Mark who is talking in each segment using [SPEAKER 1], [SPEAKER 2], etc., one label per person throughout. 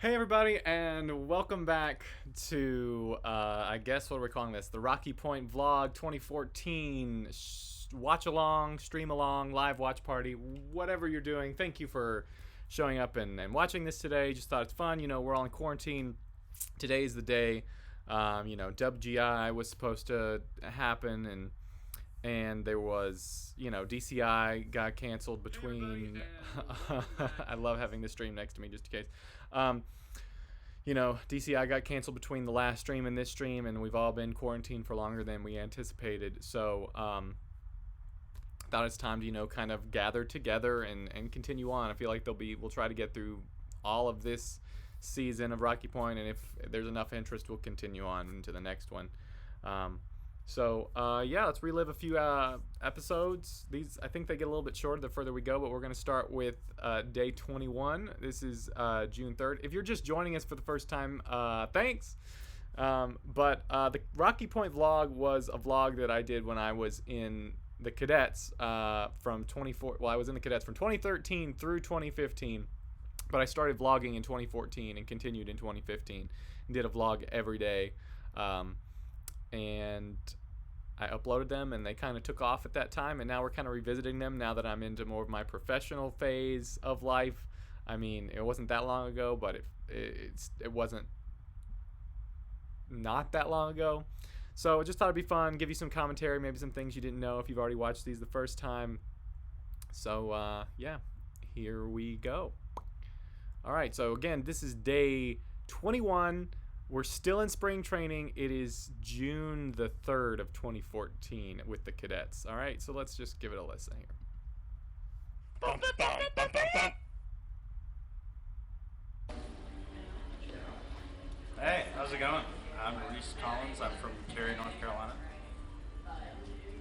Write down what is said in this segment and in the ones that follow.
[SPEAKER 1] Hey everybody, and welcome back to, I guess, what are we calling this? The Rocky Point Vlog 2014 watch along, stream along, live watch party, whatever you're doing. Thank you for showing up and watching this today. Just thought it's fun. You know, we're all in quarantine. Today's the day. WGI was supposed to happen, and there was, DCI got canceled between. I love having the stream next to me just in case. DCI got canceled between the last stream and this stream, and we've all been quarantined for longer than we anticipated. So, thought it's time to, kind of gather together and continue on. I feel like we'll try to get through all of this season of Rocky Point, and if there's enough interest, we'll continue on into the next one. Let's relive a few episodes. These, I think they get a little bit shorter the further we go, but we're going to start with day 21. This is June 3rd. If you're just joining us for the first time, thanks. The Rocky Point vlog was a vlog that I did when I was in the Cadets I was in the Cadets from 2013 through 2015. But I started vlogging in 2014 and continued in 2015 and did a vlog every day. And I uploaded them, and they kind of took off at that time, and now we're kind of revisiting them now that I'm into more of my professional phase of life. I mean, it wasn't that long ago, but it wasn't not that long ago. So I just thought it'd be fun, give you some commentary, maybe some things you didn't know if you've already watched these the first time. So, here we go. All right, so again, this is day 21. We're still in spring training. It is June the 3rd of 2014 with the Cadets. All right, so let's just give it a listen here.
[SPEAKER 2] Hey, how's it going? I'm Reese Collins. I'm from Cary, North Carolina.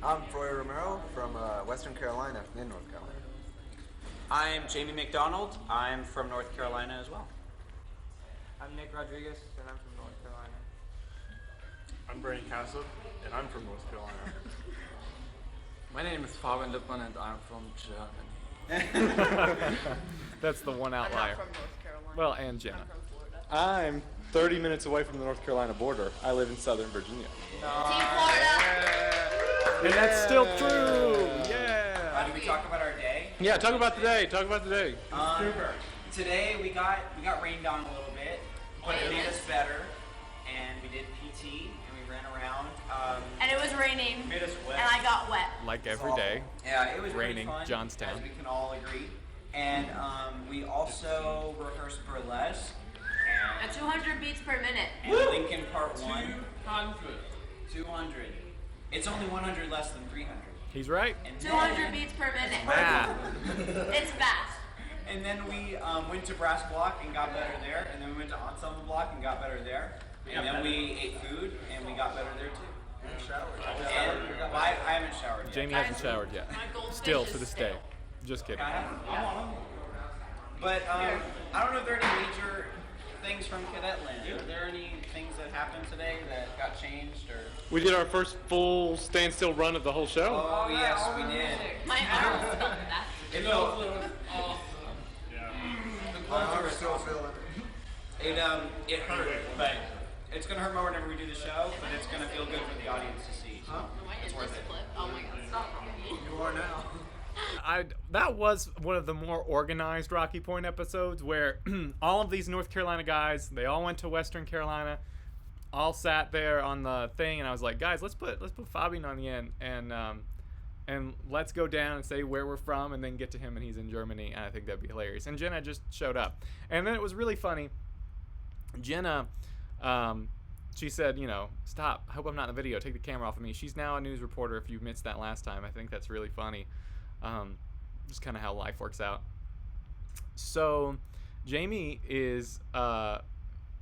[SPEAKER 3] I'm Troy Romero from Western Carolina, in North Carolina.
[SPEAKER 4] I'm Jamie McDonald. I'm from North Carolina as well.
[SPEAKER 5] I'm Nick Rodriguez, and I'm from North Carolina.
[SPEAKER 6] I'm Brandon Castle, and I'm from North Carolina.
[SPEAKER 5] My name is Fabian Lippmann, and I'm from Germany.
[SPEAKER 1] That's the one outlier.
[SPEAKER 7] I'm not from North Carolina.
[SPEAKER 1] Well, and Jenna.
[SPEAKER 7] I'm from Florida.
[SPEAKER 6] I'm 30 minutes away from the North Carolina border. I live in Southern Virginia.
[SPEAKER 7] Team Florida!
[SPEAKER 1] And that's still true. Yeah.
[SPEAKER 4] Did we talk about our day?
[SPEAKER 6] Yeah, talk about the day. Talk about the day.
[SPEAKER 4] Today we got rained on a little bit, but it made us better, and we did PT and we ran around.
[SPEAKER 7] And it was raining,
[SPEAKER 4] Made us wet.
[SPEAKER 7] and I got wet.
[SPEAKER 1] Like every day.
[SPEAKER 4] Yeah, it was
[SPEAKER 1] Raining,
[SPEAKER 4] pretty fun,
[SPEAKER 1] Johnstown.
[SPEAKER 4] as we can all agree. And we also rehearsed burlesque
[SPEAKER 7] At 200 beats per minute.
[SPEAKER 4] and Lincoln Part 1. 200. It's only 100 less than 300.
[SPEAKER 1] He's right.
[SPEAKER 4] And
[SPEAKER 7] 200 beats per minute.
[SPEAKER 1] Ah.
[SPEAKER 7] It's fast.
[SPEAKER 4] And then we went to Brass Block and got better there. And then we went to Ensemble Block and got better there. And then we ate food and we got better there too. And I haven't showered yet.
[SPEAKER 1] Jamie hasn't showered yet.
[SPEAKER 7] My goldfish
[SPEAKER 1] Still
[SPEAKER 7] is
[SPEAKER 1] to this
[SPEAKER 7] stale.
[SPEAKER 1] day. Just kidding.
[SPEAKER 4] I'm on them. But I don't know if there are any major things from Cadet Land. Are there any things that happened today that got changed or?
[SPEAKER 6] We did our first full standstill run of the whole show.
[SPEAKER 4] Oh yes, we did.
[SPEAKER 7] My arm felt that.
[SPEAKER 4] It felt
[SPEAKER 3] I'm still feeling
[SPEAKER 4] it hurt, but it's gonna hurt more whenever we do the show. But it's gonna feel good for the audience to see. So it's worth it.
[SPEAKER 7] Oh my god, stop.
[SPEAKER 3] You are now.
[SPEAKER 1] That was one of the more organized Rocky Point episodes where all of these North Carolina guys, they all went to Western Carolina, all sat there on the thing, and I was like, guys, let's put Fabian on the end and let's go down and say where we're from and then get to him, and he's in Germany, and I think that'd be hilarious. And Jenna just showed up. And then it was really funny. Jenna, she said, stop. I hope I'm not in the video. Take the camera off of me. She's now a news reporter if you missed that last time. I think that's really funny. Just kind of how life works out. So Jamie is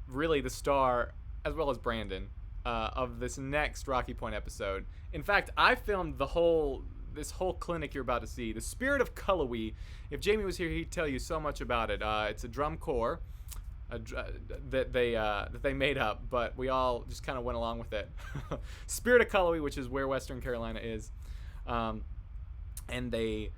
[SPEAKER 1] really the star, as well as Brandon, of this next Rocky Point episode. In fact, I filmed this whole clinic you're about to see, the Spirit of Cullowhee. If Jamie was here, he'd tell you so much about it. It's a drum corps that they made up, but we all just kind of went along with it. Spirit of Cullowhee, which is where Western Carolina is, and they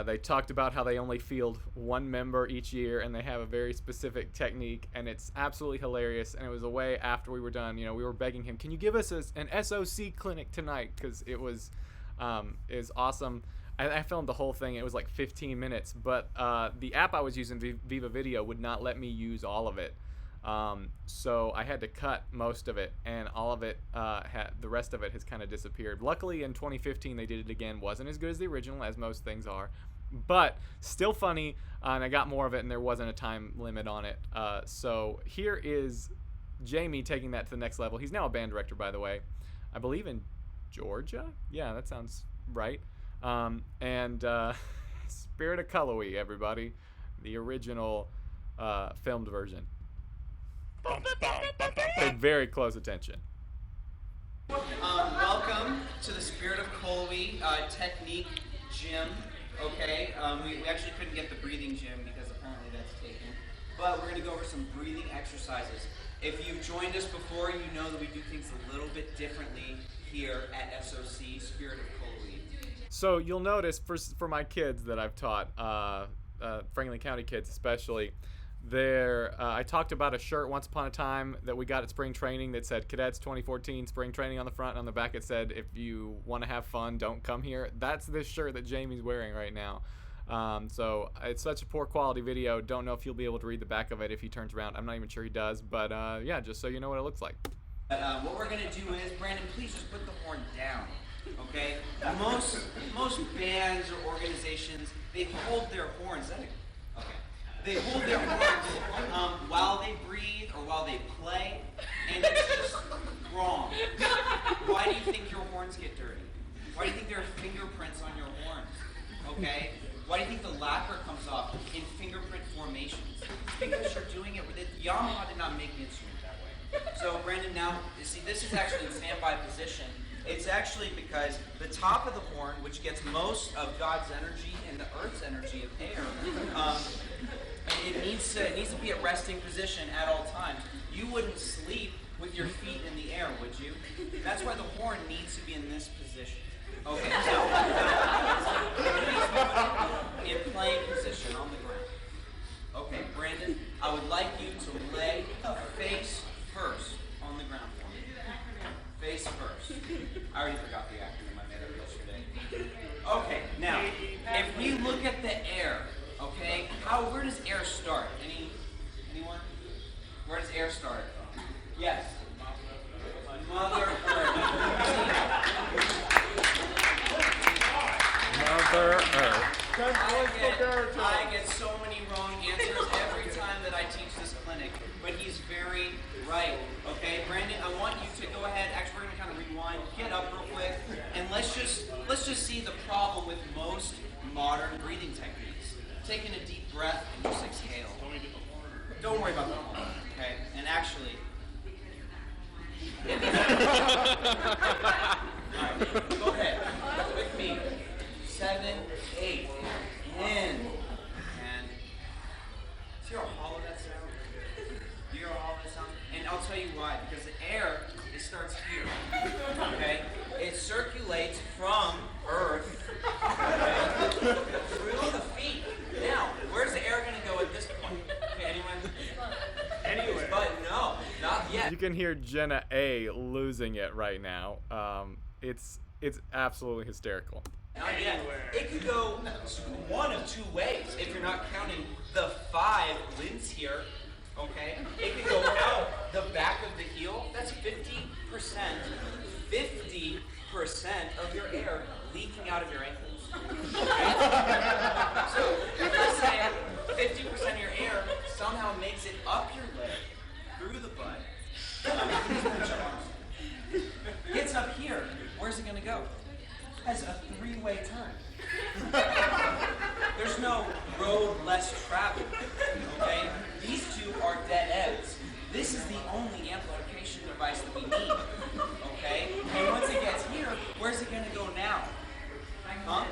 [SPEAKER 1] they talked about how they only field one member each year, and they have a very specific technique, and it's absolutely hilarious. And it was a way after we were done, we were begging him, can you give us an SOC clinic tonight? Because it was awesome. I filmed the whole thing. It was like 15 minutes, but the app I was using, Viva Video, would not let me use all of it. So I had to cut most of it, and all of it, the rest of it has kind of disappeared. Luckily, in 2015, they did it again. Wasn't as good as the original, as most things are, but still funny, and I got more of it, and there wasn't a time limit on it. So here is Jamie taking that to the next level. He's now a band director, by the way. I believe in Georgia? Yeah, that sounds right. And Spirit of Cullowhee, everybody. The original filmed version. Pay very close attention.
[SPEAKER 4] Welcome to the Spirit of Cullowhee Technique Gym. Okay, we actually couldn't get the breathing gym because apparently that's taken. But we're going to go over some breathing exercises. If you've joined us before, you know that we do things a little bit differently here at SOC, Spirit of Cullowhee.
[SPEAKER 1] So you'll notice for my kids that I've taught, Franklin County kids especially, I talked about a shirt once upon a time that we got at spring training that said Cadets 2014 spring training on the front, and on the back it said, if you want to have fun, don't come here. That's this shirt that Jamie's wearing right now. So it's such a poor quality video. Don't know if you'll be able to read the back of it if he turns around. I'm not even sure he does, but yeah, just so you know what it looks like.
[SPEAKER 4] What we're going to do is, Brandon, please just put the horn down. Okay? Most bands or organizations, they hold their horns. Okay. They hold their horns while they breathe or while they play, and it's just wrong. Why do you think your horns get dirty? Why do you think there are fingerprints on your horns? Okay? Why do you think the lacquer comes off in fingerprint formations? Because you're doing it with it. Yamaha did not make the instrument that way. So Brandon, now, you see, this is actually in standby position. It's actually because the top of the horn, which gets most of God's energy and the Earth's energy of air, it needs to be at resting position at all times. You wouldn't sleep with your feet in the air, would you? That's why the horn needs to be in this position. Okay, so in playing position on the ground. Okay, Brandon, I would like you to lay face first on the ground for me. Face first. I already forgot the acronym. I made it yesterday. Okay, now, if we look at the air, okay, where does air start? Anyone? Where does air start? Yes. Mother Earth.
[SPEAKER 1] Mother Earth.
[SPEAKER 4] I get so many wrong answers every time that I teach this clinic, but he's very right. Okay, Brandon, I want you to go ahead. Actually, we're going to kind of rewind, get up real quick, and let's just see the problem with most modern breathing techniques. Taking a deep breath and just exhale. Don't worry about the horn, okay? And actually, all right, go ahead with me. 7, 8, in, and see how hollow that sounds? You hear how hollow that sounds? And I'll tell you why. Because the air, it starts here. Okay? It circulates from Earth, okay, through the feet. Now, where's the air going to go at this point? Okay, anyone? Anywhere. But no, not yet.
[SPEAKER 1] You can hear Jenna A losing it right now. It's absolutely hysterical.
[SPEAKER 4] Not yet. It could go one of two ways if you're not counting the 5 limbs here. Okay? It could go out the back of the heel. That's 50%. 50% of your air leaking out of your ankles. Okay? So let's say 50% of your air somehow makes it up your leg, through the butt, gets up here. Where's it going to go? Has a 3-way turn. There's no road less traveled. Okay? These two are dead ends. This is the only amplification device that we need. Okay? And once it gets here, where's it going to go now? Huh?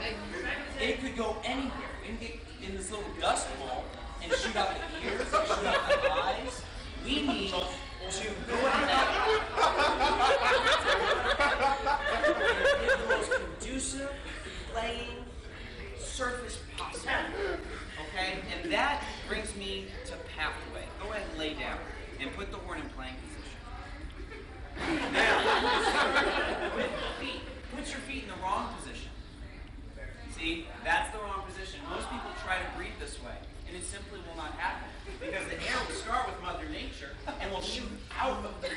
[SPEAKER 4] It could go anywhere. It can get in this little dust ball and shoot out the ears, shoot out the eyes. We need to go ahead and give the most conducive playing surface possible. Okay? And that brings me to pathway. Go ahead and lay down and put the horn in playing position. Now, with feet, put your feet in the wrong position. See, that's the wrong position. Most people try to breathe this way, and it simply will not happen. Because the air will start with Mother Nature and will shoot out of the So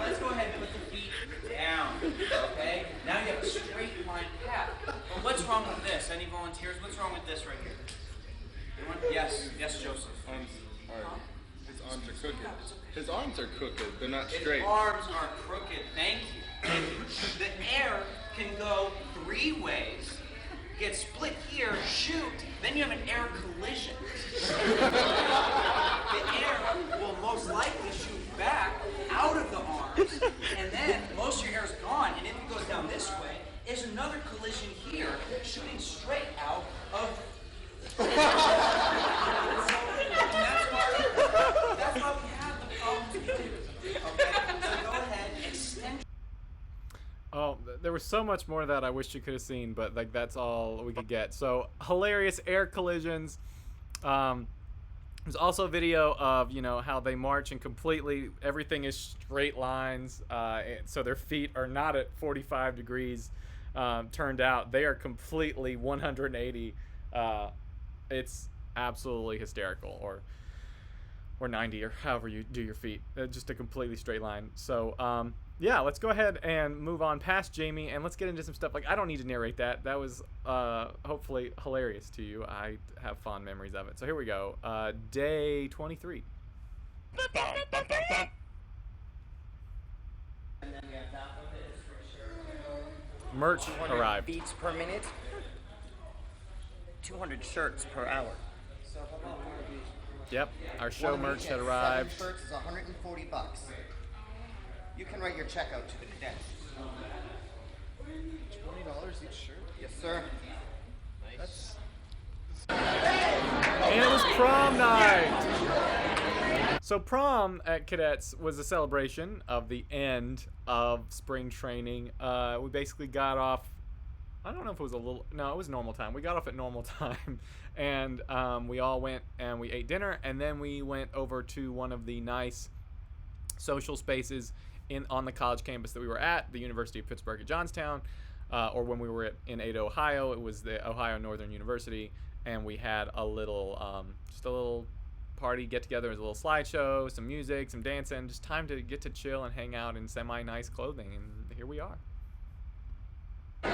[SPEAKER 4] let's go ahead and put the feet down. Okay? Now you have a straight line path. But what's wrong with this? Any volunteers? What's wrong with this right here? Anyone? Yes, Joseph.
[SPEAKER 8] His arms are crooked. His arms are crooked. They're not straight.
[SPEAKER 4] His arms are crooked. Thank you. The air can go 3 ways, get split here, shoot, then you have an air collision. The air will most likely shoot back out of the arms, and then most of your hair is gone, and if it goes down this way, there's another collision here, shooting straight out of. That's why we have the problems we do. Okay? So go ahead, extend.
[SPEAKER 1] Oh, there was so much more that I wish you could have seen, but like that's all we could get. So hilarious air collisions. There's also a video of how they march and completely everything is straight lines. So their feet are not at 45 degrees turned out. They are completely 180. It's absolutely hysterical, or 90, or however you do your feet. Just a completely straight line. So yeah, let's go ahead and move on past Jamie, and let's get into some stuff. Like, I don't need to narrate that. That was hopefully hilarious to you. I have fond memories of it. So here we go. Day 23. Merch arrived.
[SPEAKER 9] Beats per minute, 200 shirts per hour.
[SPEAKER 1] Yep, our show
[SPEAKER 9] One
[SPEAKER 1] merch
[SPEAKER 9] week
[SPEAKER 1] had
[SPEAKER 9] at
[SPEAKER 1] arrived.
[SPEAKER 9] 7 shirts is $140. You can write your check out to the cadets.
[SPEAKER 8] $20 each shirt.
[SPEAKER 9] Yes, sir.
[SPEAKER 8] That's
[SPEAKER 1] And it was prom night! So prom at Cadets was a celebration of the end of spring training. We basically got off, I don't know if it was no, it was normal time. We got off at normal time, and we all went and we ate dinner, and then we went over to one of the nice social spaces on the college campus that we were at, the University of Pittsburgh at Johnstown, or when we were in Ada, Ohio, it was the Ohio Northern University, and we had a little, just a little party get together. It was a little slideshow, some music, some dancing, just time to get to chill and hang out in semi-nice clothing, and here we are.
[SPEAKER 8] We're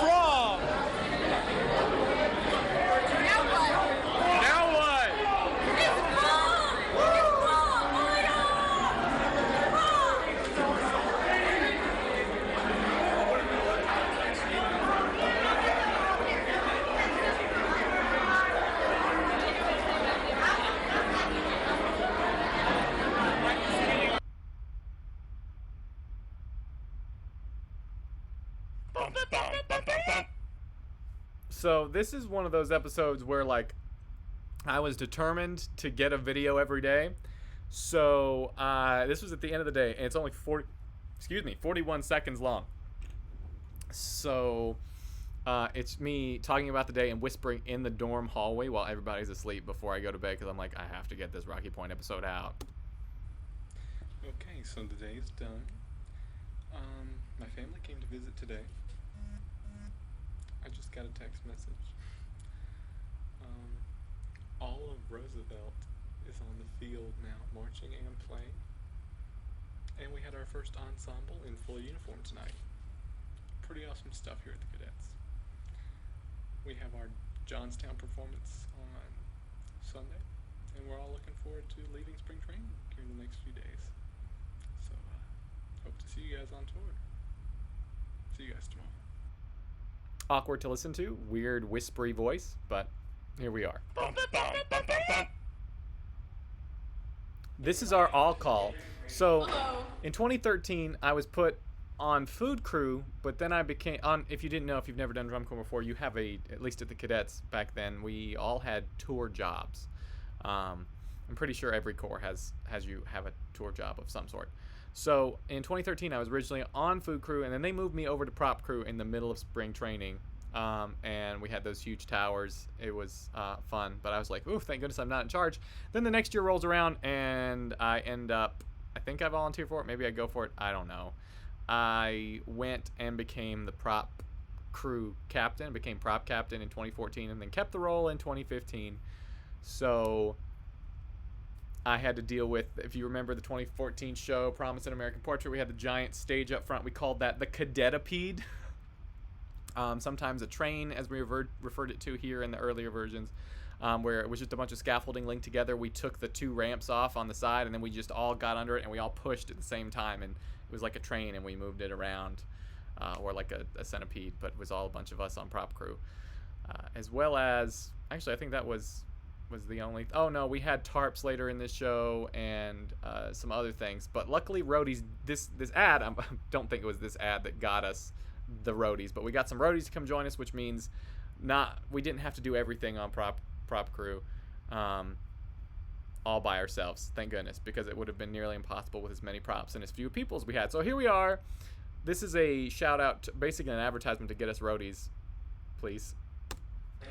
[SPEAKER 8] from. Now what?
[SPEAKER 1] So this is one of those episodes where like I was determined to get a video every day. So this was at the end of the day, and it's only 41 seconds long. So it's me talking about the day and whispering in the dorm hallway while everybody's asleep before I go to bed, because I'm like, I have to get this Rocky Point episode out.
[SPEAKER 6] Okay, so the day is done. My family came to visit today. I just got a text message. All of Roosevelt is on the field now, marching and playing. And we had our first ensemble in full uniform tonight. Pretty awesome stuff here at the Cadets. We have our Johnstown performance on Sunday, and we're all looking forward to leaving spring training here in the next few days. So, hope to see you guys on tour. See you guys tomorrow.
[SPEAKER 1] Awkward to listen to, weird whispery voice, but here we are. This is our all call. So in 2013, I was put on food crew, but then I became on. If you didn't know, if you've never done drum corps before, you have at least at the Cadets back then, we all had tour jobs. I'm pretty sure every corps has you have a tour job of some sort. So in 2013, I was originally on food crew, and then they moved me over to prop crew in the middle of spring training. And we had those huge towers. It was fun, but I was like, ooh, thank goodness I'm not in charge. Then the next year rolls around, and I end up, I think I volunteered for it. Maybe I go for it. I don't know. I went and became the prop crew captain, became prop captain in 2014, and then kept the role in 2015. So I had to deal with, if you remember the 2014 show, Promise an American Portrait, we had the giant stage up front. We called that the Cadetapede. Sometimes a train, as we referred it to here in the earlier versions, where it was just a bunch of scaffolding linked together. We took the 2 ramps off on the side, and then we just all got under it, and we all pushed at the same time, and it was like a train, and we moved it around, or like a centipede, but it was all a bunch of us on prop crew. As well as, actually, I think that was the only, oh no, we had tarps later in this show, and some other things, but luckily roadies, this ad, I don't think it was this ad that got us the roadies, but we got some roadies to come join us, which means we didn't have to do everything on prop crew all by ourselves, thank goodness, because it would have been nearly impossible with as many props and as few people as we had. So here we are. This is a shout out to, basically an advertisement to get us roadies, please.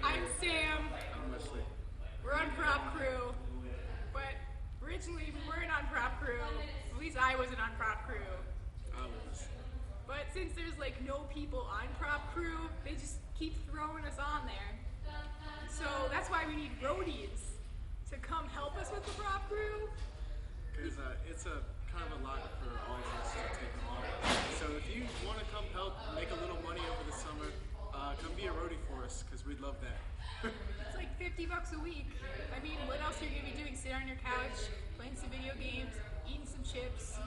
[SPEAKER 10] I'm Sam.
[SPEAKER 8] I'm Wesley.
[SPEAKER 10] We're on prop crew, but originally we weren't on prop crew. At least I wasn't on prop crew.
[SPEAKER 8] I was.
[SPEAKER 10] But since there's like no people on prop crew, they just keep throwing us on there. So that's why we need roadies to come help us with the prop crew.
[SPEAKER 8] Because it's a kind of a lot for all of us to take on. So if you want to come help make a little money over the summer, come be a roadie for us, because we'd love that.
[SPEAKER 10] It's like $50 a week. I mean, what else are you gonna be doing? Sitting on your couch, playing some video games, eating some chips.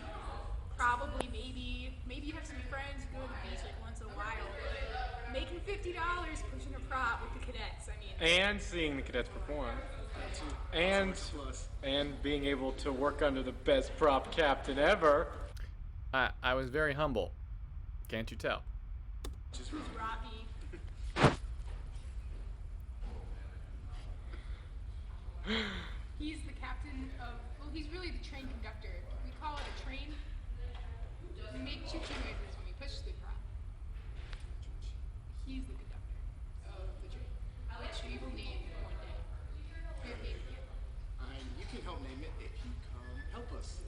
[SPEAKER 10] Probably, maybe you have some friends who go to the beach like once in a while. But making $50 pushing a prop with the cadets. I mean,
[SPEAKER 6] And seeing the cadets perform. And being able to work under the best prop captain ever.
[SPEAKER 1] I was very humble. Can't you tell?
[SPEAKER 8] Just
[SPEAKER 10] Robbie. He's the captain of, well, he's really the train conductor. We call it a train. We make choo-choo noises when we push the prop. He's the conductor of the train, which we will name one day. We have named it.
[SPEAKER 8] you can help name it if you come help us.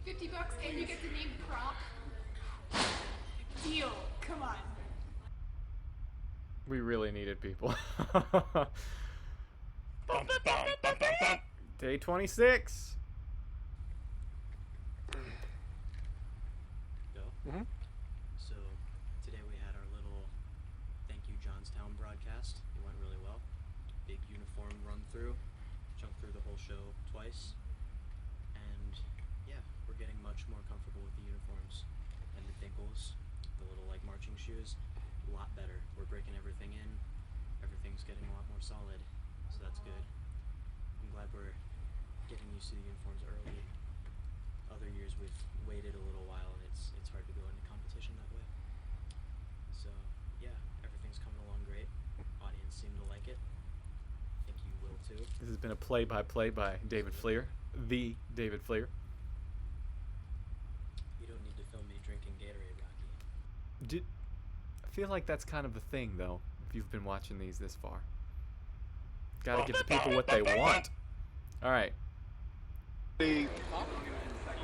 [SPEAKER 10] $50 and you get to name the prop. Deal. Come on.
[SPEAKER 1] We really needed people. Day 26.
[SPEAKER 11] Go.
[SPEAKER 1] Mm-hmm.
[SPEAKER 11] So today we had our little thank you Johnstown broadcast. It went really well. Big uniform run through. Jumped through the whole show twice. And yeah, we're getting much more comfortable with the uniforms and the dinkles, the little like marching shoes. A lot better. We're breaking everything in. Everything's getting a lot more solid. So that's good. I'm glad we're getting used to the uniforms early. Other years we've waited a little while and it's hard to go into competition that way. So yeah, everything's coming along great. Audience seem to like it. I think you will too.
[SPEAKER 1] This has been a play-by-play by David Fleer, the David Fleer.
[SPEAKER 11] You don't need to film me drinking Gatorade, Rocky.
[SPEAKER 1] I feel like that's kind of the thing, though, if you've been watching these this far. Gotta give the people what they want. Alright.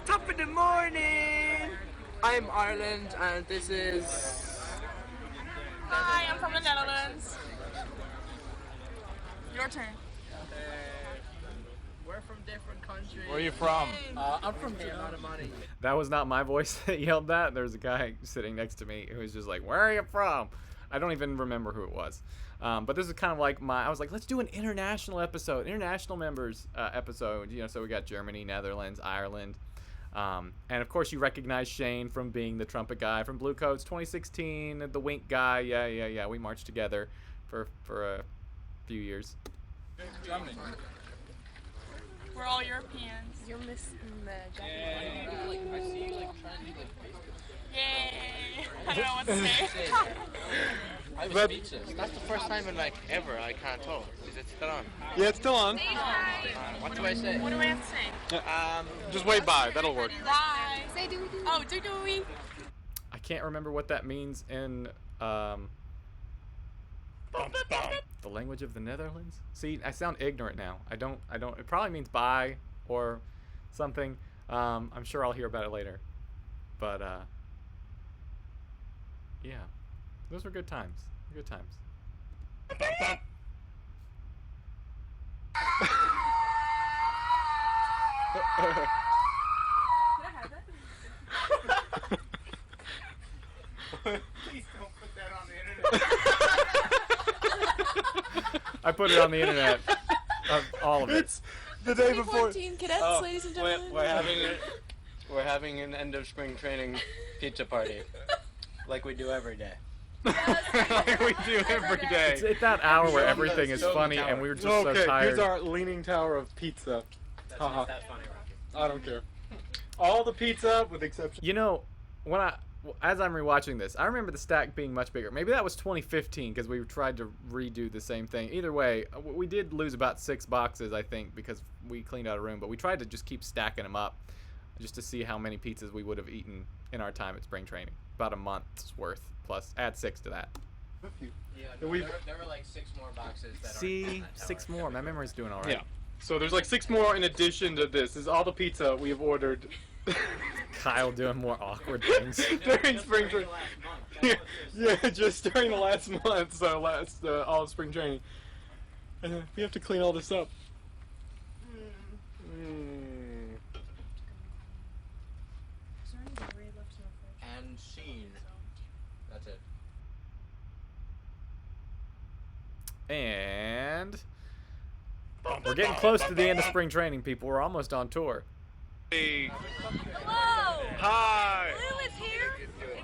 [SPEAKER 12] Top of the morning! I'm Ireland, and this is...
[SPEAKER 10] Hi, I'm from the Netherlands. Your turn.
[SPEAKER 12] We're from different countries.
[SPEAKER 6] Where are you from?
[SPEAKER 12] I'm from Germany.
[SPEAKER 1] That was not my voice that yelled that. There's a guy sitting next to me who was just like, where are you from? I don't even remember who it was. But this is kind of like I was like, let's do an international episode, international members episode. You know, so we got Germany, Netherlands, Ireland. And of course you recognize Shane from being the trumpet guy from Blue Coats 2016, the wink guy. Yeah. We marched together for a few years.
[SPEAKER 6] Germany.
[SPEAKER 10] We're all Europeans.
[SPEAKER 12] You're missing the
[SPEAKER 10] Yay!
[SPEAKER 12] I see you trying to
[SPEAKER 10] Yay! I don't know what to say.
[SPEAKER 12] I
[SPEAKER 6] But-
[SPEAKER 12] That's the first time in like ever. I can't tell. Is it still on?
[SPEAKER 6] Yeah, it's still on.
[SPEAKER 12] What do I say?
[SPEAKER 10] What do I have to say?
[SPEAKER 6] Just wait by. That'll work.
[SPEAKER 10] Bye. Say doo doo. Oh, doo doo.
[SPEAKER 1] I can't remember what that means in the language of the Netherlands. See, I sound ignorant now. I don't. It probably means bye or something. I'm sure I'll hear about it later. But yeah, those were good times. Good times.
[SPEAKER 4] Please don't put that on the internet.
[SPEAKER 1] I put it on the internet. All of it.
[SPEAKER 6] It's the day before.
[SPEAKER 10] 2014 cadets, ladies and gentlemen.
[SPEAKER 5] We're having an end of spring training pizza party, like we do every day.
[SPEAKER 1] Like we do every day. It's at that hour where everything is funny, and we were just so tired.
[SPEAKER 6] Here's our leaning tower of pizza.
[SPEAKER 11] That's not that funny, Rocky.
[SPEAKER 6] I don't care. All the pizza, with the exception.
[SPEAKER 1] You know, as I'm rewatching this, I remember the stack being much bigger. Maybe that was 2015 because we tried to redo the same thing. Either way, we did lose about 6 boxes, I think, because we cleaned out a room. But we tried to just keep stacking them up, just to see how many pizzas we would have eaten in our time at spring training. About a month's worth plus. Add 6 to that.
[SPEAKER 11] Yeah, there were like 6 more boxes that
[SPEAKER 1] See,
[SPEAKER 11] aren't in that tower.
[SPEAKER 1] 6 more. My memory's doing all right.
[SPEAKER 6] Yeah. So there's like 6 more in addition to this. This is all the pizza we have ordered.
[SPEAKER 1] Kyle doing more awkward things.
[SPEAKER 6] During spring training. Yeah, just during the last month, so all of spring training. And we have to clean all this up.
[SPEAKER 11] And scene. That's it.
[SPEAKER 1] And we're getting close to the end of spring training, people. We're almost on tour.
[SPEAKER 10] Hello.
[SPEAKER 6] Hi.
[SPEAKER 10] Blue is here.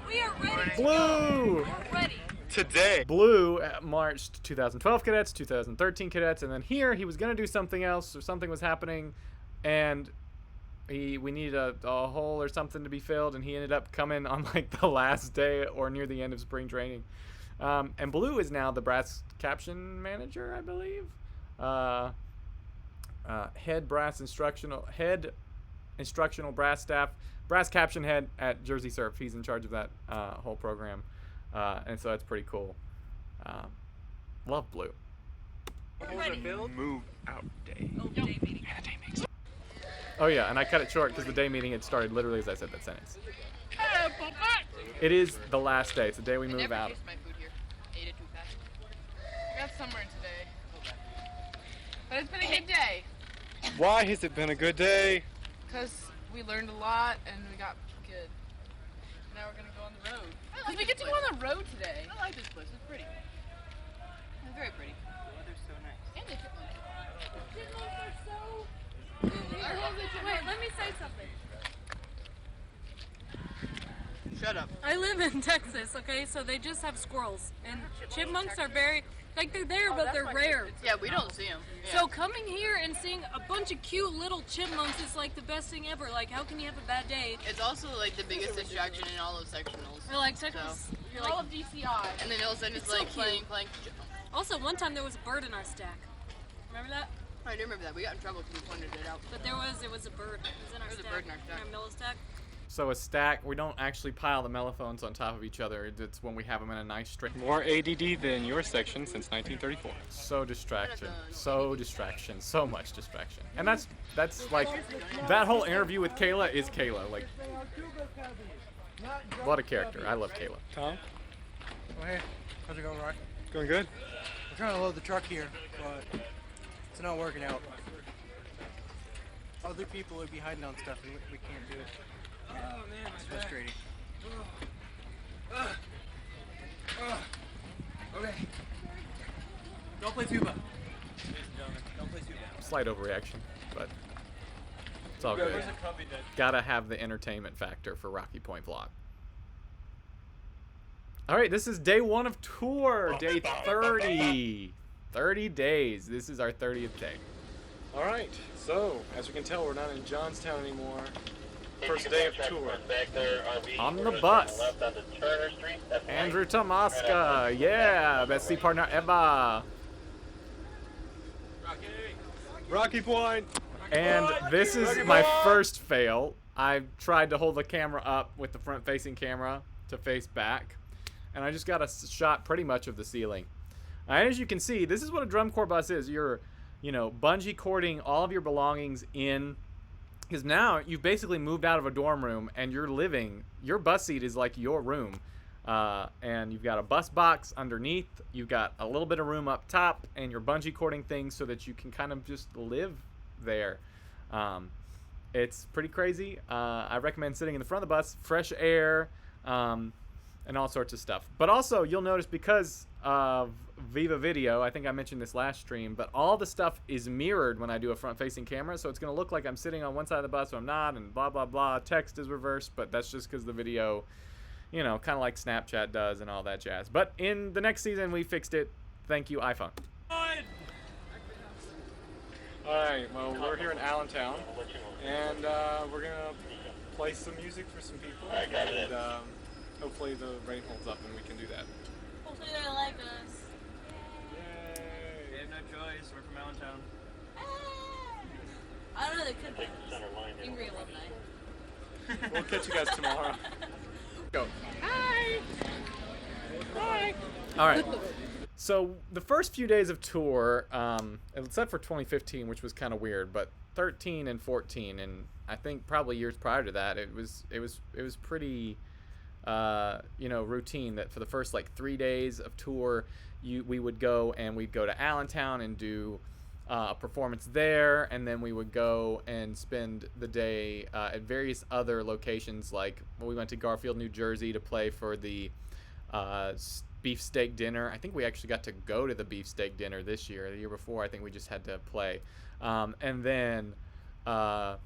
[SPEAKER 10] We are ready.
[SPEAKER 1] Blue!
[SPEAKER 10] We're ready.
[SPEAKER 6] Today.
[SPEAKER 1] Blue marched 2012 cadets, 2013 cadets, and then here he was going to do something else, or something was happening, and we needed a hole or something to be filled, and he ended up coming on like the last day or near the end of spring training. And Blue is now the brass caption manager, I believe. Head instructional brass staff, brass caption head at Jersey Surf. He's in charge of that whole program, and so that's pretty cool. Love Blue.
[SPEAKER 6] Move out day.
[SPEAKER 10] Oh, day meeting.
[SPEAKER 1] Oh yeah, and I cut it short because the day meeting had started literally as I said that sentence. It is the last day. It's the day we move out.
[SPEAKER 13] My food here. Ate it too fast. I got sunburned today. But it's been a good day.
[SPEAKER 6] Why has it been a good day?
[SPEAKER 13] Because we learned a lot and we got good. Now we're going to go on the road. Because we get to go on the road today. I like this place. It's pretty. It's very pretty. The weather's so nice. And the chipmunks. Chipmunks are so...
[SPEAKER 10] Wait, let me say something.
[SPEAKER 13] Shut up.
[SPEAKER 10] I live in Texas, okay? So they just have squirrels. And chipmunks are very, like they're there, but they're rare.
[SPEAKER 13] Yeah, we don't see them.
[SPEAKER 10] So coming here and seeing a bunch of cute little chipmunks is like the best thing ever. Like, how can you have a bad day?
[SPEAKER 13] It's also like the biggest distraction in all of sectionals.
[SPEAKER 10] Or like sectionals, you're like,
[SPEAKER 13] all of DCI. And then all of a sudden it's
[SPEAKER 10] so
[SPEAKER 13] like
[SPEAKER 10] cute.
[SPEAKER 13] playing.
[SPEAKER 10] Also, one time there was a bird in our stack. Remember that?
[SPEAKER 13] I do remember that. We got in trouble because we pointed it out.
[SPEAKER 10] But it was a bird. It was in our
[SPEAKER 13] There was a
[SPEAKER 10] stack.
[SPEAKER 13] bird in our stack.
[SPEAKER 10] In our mellow stack.
[SPEAKER 1] So a stack, we don't actually pile the mellophones on top of each other. It's when we have them in a nice straight.
[SPEAKER 6] More ADD than your section since 1934.
[SPEAKER 1] So distraction, so much distraction. And that's like, that whole interview with Kayla is Kayla. Like, what a character. I love Kayla.
[SPEAKER 6] Tom?
[SPEAKER 12] Oh, hey. How's it going, Rock?
[SPEAKER 6] Going good?
[SPEAKER 12] I'm trying to load the truck here, but it's not working out. Other people would be hiding on stuff and we can't do it. Oh, man. It's frustrating. Okay. Don't play tuba. Don't play tuba.
[SPEAKER 1] Slight overreaction, but it's all good. Gotta have the entertainment factor for Rocky Point Vlog. All right, this is day 1 of tour, day 30. 30 days. This is our 30th day.
[SPEAKER 6] All right. So, as we can tell, we're not in Johnstown anymore. First day of tour.
[SPEAKER 1] On the bus. Andrew Tomaska, yeah, best partner ever.
[SPEAKER 6] Rocky Point.
[SPEAKER 1] And this is my first fail. I tried to hold the camera up with the front-facing camera to face back, and I just got a shot pretty much of the ceiling. And as you can see, this is what a drum corps bus is. You're, bungee cording all of your belongings in, because now you've basically moved out of a dorm room and you're living. Your bus seat is like your room, and you've got a bus box underneath. You've got a little bit of room up top, and you're bungee cording things so that you can kind of just live there. It's pretty crazy. I recommend sitting in the front of the bus, fresh air, and all sorts of stuff. But also, you'll notice because of Viva Video, I think I mentioned this last stream, but all the stuff is mirrored when I do a front-facing camera, so it's going to look like I'm sitting on one side of the bus, so I'm not, and blah, blah, blah. Text is reversed, but that's just because the video, kind of like Snapchat does and all that jazz. But in the next season, we fixed it. Thank you, iPhone.
[SPEAKER 6] Alright, well, we're here in Allentown, and we're going to play some music for some people, and hopefully the rain holds up and we can do that.
[SPEAKER 7] Hopefully they like us.
[SPEAKER 2] They have no choice. We're from Allentown.
[SPEAKER 7] I don't know, they could be angry alumni.
[SPEAKER 6] We'll catch you guys tomorrow. Go.
[SPEAKER 7] Hi!
[SPEAKER 10] Hi!
[SPEAKER 1] All right. So the first few days of tour, except for 2015, which was kind of weird, but 13 and 14, and I think probably years prior to that, it was pretty, routine that for the first 3 days of tour, we would go and we'd go to Allentown and do a performance there, and then we would go and spend the day at various other locations. Like we went to Garfield, New Jersey to play for the beefsteak dinner. I think we actually got to go to the beefsteak dinner this year. The year before, I think we just had to play. And then after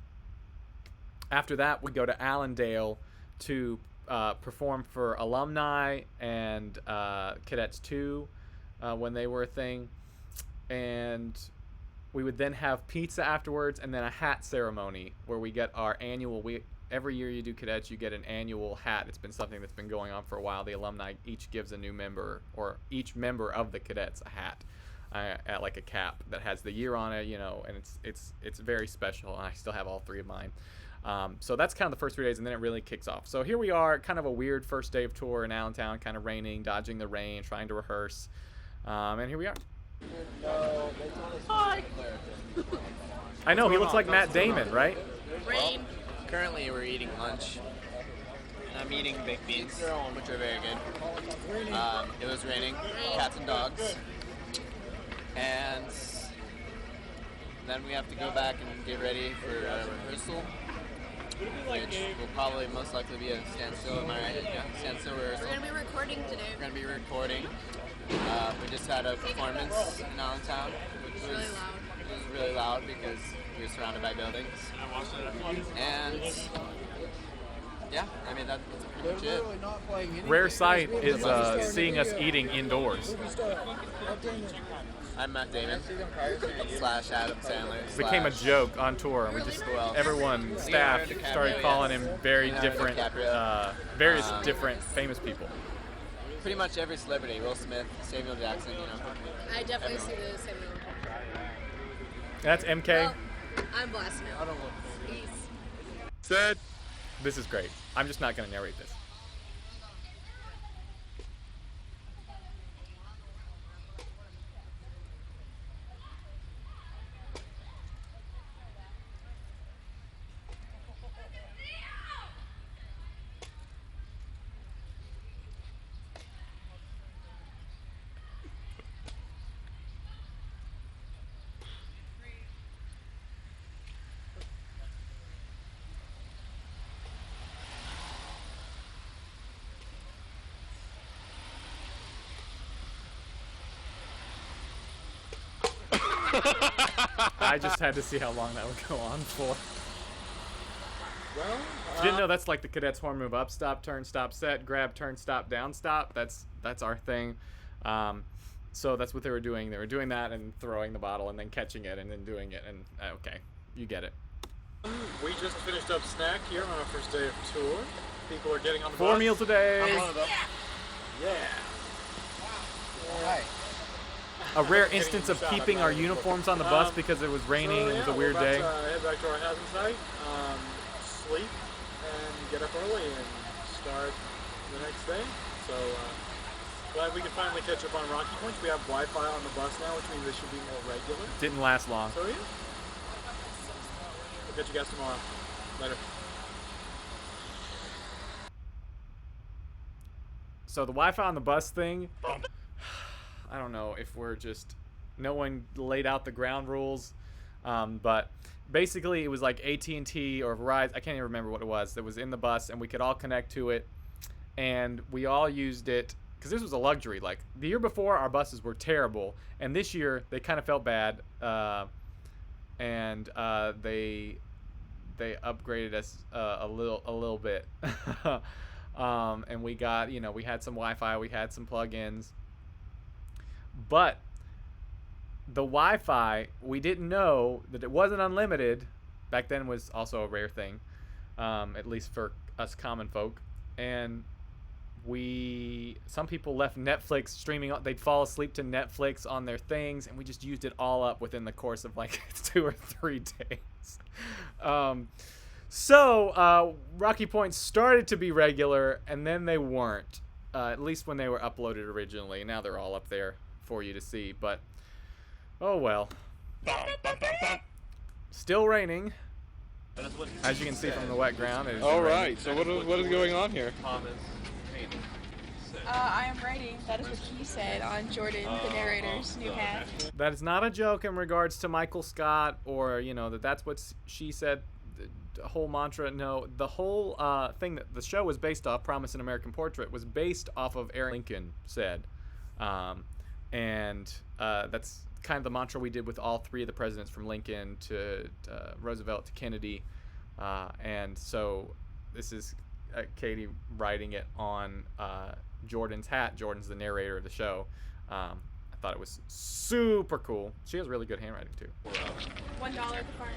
[SPEAKER 1] that, we go to Allendale to perform for alumni and Cadets 2 when they were a thing. And we would then have pizza afterwards, and then a hat ceremony where we get our annual. Every year you do Cadets, you get an annual hat. It's been something that's been going on for a while. The alumni each gives a new member, or each member of the Cadets, a hat, at like a cap that has the year on it, and it's very special. And I still have all 3 of mine. So that's kind of the first 3 days, and then it really kicks off. So here we are, kind of a weird first day of tour in Allentown, kind of raining, dodging the rain, trying to rehearse, and here we are.
[SPEAKER 12] Hi!
[SPEAKER 1] I know, he looks like Matt Damon, right?
[SPEAKER 12] Rain. Currently we're eating lunch. I'm eating baked beans, which are very good. It was raining, cats and dogs. And then we have to go back and get ready for rehearsal, which will probably most likely be a standstill, am I right? Yeah, standstill rehearsal.
[SPEAKER 7] We're going to be recording today.
[SPEAKER 12] We're going to be recording. We just had a performance in Allentown, which was really loud because we were surrounded by buildings. And yeah, I mean that's pretty much it.
[SPEAKER 1] Rare sight is seeing us eating indoors.
[SPEAKER 12] I'm Matt Damon / Adam Sandler.
[SPEAKER 1] Became a joke on tour. We just everyone, staff, started calling him very different, various different famous people.
[SPEAKER 12] Pretty much every celebrity, Will Smith, Samuel Jackson,
[SPEAKER 7] I definitely see the Samuel.
[SPEAKER 1] That's MK.
[SPEAKER 7] Well, I'm blasting it. Peace.
[SPEAKER 6] Said.
[SPEAKER 1] This is great. I'm just not going to narrate this. I just had to see how long that would go on for.
[SPEAKER 6] Well,
[SPEAKER 1] Didn't know that's like the Cadets horn move: up, stop, turn, stop, set, grab, turn, stop, down, stop. That's our thing. So that's what they were doing. They were doing that and throwing the bottle and then catching it and then doing it. And okay, you get it.
[SPEAKER 6] We just finished up snack here on our first day of tour. People are getting on the
[SPEAKER 1] 4
[SPEAKER 6] bus.
[SPEAKER 1] meals a day.
[SPEAKER 6] I'm one of them. Yeah.
[SPEAKER 9] Hi.
[SPEAKER 1] A rare instance of keeping our uniforms on the bus because it was raining and it was a weird day.
[SPEAKER 6] Head back to our housing site, sleep, and get up early and start the next day. So glad we can finally catch up on Rocky Points. We have Wi-Fi on the bus now, which means they should be more regular.
[SPEAKER 1] Didn't last long.
[SPEAKER 6] So yeah. We'll catch you guys tomorrow. Later.
[SPEAKER 1] So the Wi-Fi on the bus thing, I don't know if we're just, no one laid out the ground rules, but basically it was like AT&T or Verizon, I can't even remember what it was, that was in the bus, and we could all connect to it, and we all used it, because this was a luxury. Like, the year before, our buses were terrible, and this year, they kind of felt bad, and they upgraded us a little bit. And we got, we had some Wi-Fi, we had some plugins, but the Wi-Fi, we didn't know that it wasn't unlimited. Back then was also a rare thing, at least for us common folk. And some people left Netflix streaming, they'd fall asleep to Netflix on their things, and we just used it all up within the course of like 2 or 3 days. So Rocky Point started to be regular, and then they weren't, at least when they were uploaded originally. Now they're all up there for you to see, but oh well. Still raining, as you can see from the wet ground.
[SPEAKER 6] All right, so what is going on here?
[SPEAKER 10] I am writing, that is what he said, on Jordan, the narrator's new hat.
[SPEAKER 1] That is not a joke in regards to Michael Scott, or that's what she said. The whole mantra. No, the whole thing that the show was based off, Promise: An American Portrait, was based off of Aaron Lincoln said, and that's kind of the mantra we did with all 3 of the presidents, from Lincoln to Roosevelt to Kennedy, and so this is Katie writing it on Jordan's hat. Jordan's the narrator of the show. I thought it was super cool. She has really good handwriting too.
[SPEAKER 10] $1 at the farm.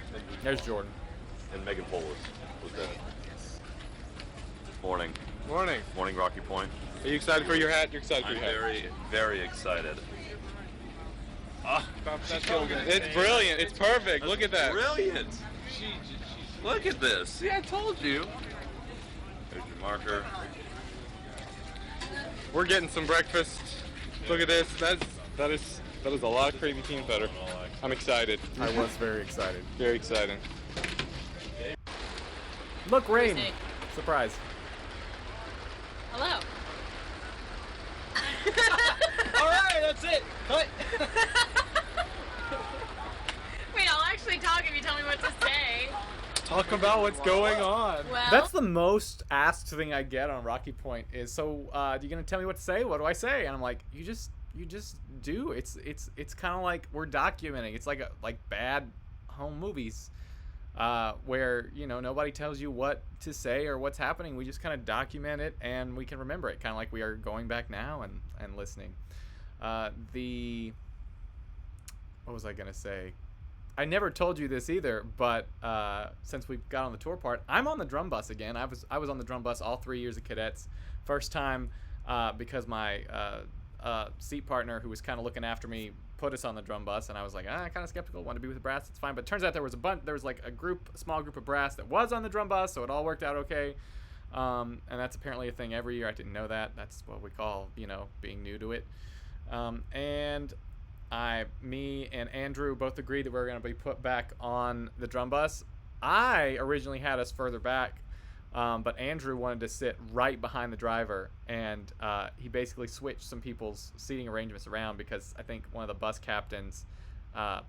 [SPEAKER 1] There's Jordan.
[SPEAKER 14] And Megan Polis was there. Morning.
[SPEAKER 6] Morning.
[SPEAKER 14] Morning, Rocky Point.
[SPEAKER 6] Are you excited for your hat? You're excited for your hat.
[SPEAKER 14] Very, very excited.
[SPEAKER 6] It's brilliant. It's perfect. Look at that.
[SPEAKER 14] Brilliant. Look at this. See, I told you. There's your marker.
[SPEAKER 6] We're getting some breakfast. Look at this. That is a lot of creamy peanut butter. I'm excited.
[SPEAKER 1] I was very excited.
[SPEAKER 6] Very exciting.
[SPEAKER 1] Look, rain. Surprise.
[SPEAKER 13] Hello.
[SPEAKER 12] Alright, that's it. Cut.
[SPEAKER 13] Wait, I'll actually talk if you tell me what to say.
[SPEAKER 1] Talk about what's going on.
[SPEAKER 13] Well,
[SPEAKER 1] that's the most asked thing I get on Rocky Point is, so you gonna tell me what to say? What do I say? And I'm like, you just do. It's kind of like we're documenting. It's like bad home movies, where nobody tells you what to say or what's happening. We just kind of document it and we can remember it, kind of like we are going back now and listening. What was I gonna say? I never told you this either, but since we got on the tour part, I'm on the drum bus again. I was on the drum bus all 3 years of Cadets. First time because my seat partner, who was kind of looking after me, put us on the drum bus, and I was like, kind of skeptical. Want to be with the brass? It's fine. But it turns out there was like a small group of brass that was on the drum bus, so it all worked out okay. And that's apparently a thing every year. I didn't know that. That's what we call being new to it. And me and Andrew both agreed that we were going to be put back on the drum bus. I originally had us further back, but Andrew wanted to sit right behind the driver, and he basically switched some people's seating arrangements around because I think one of the bus captains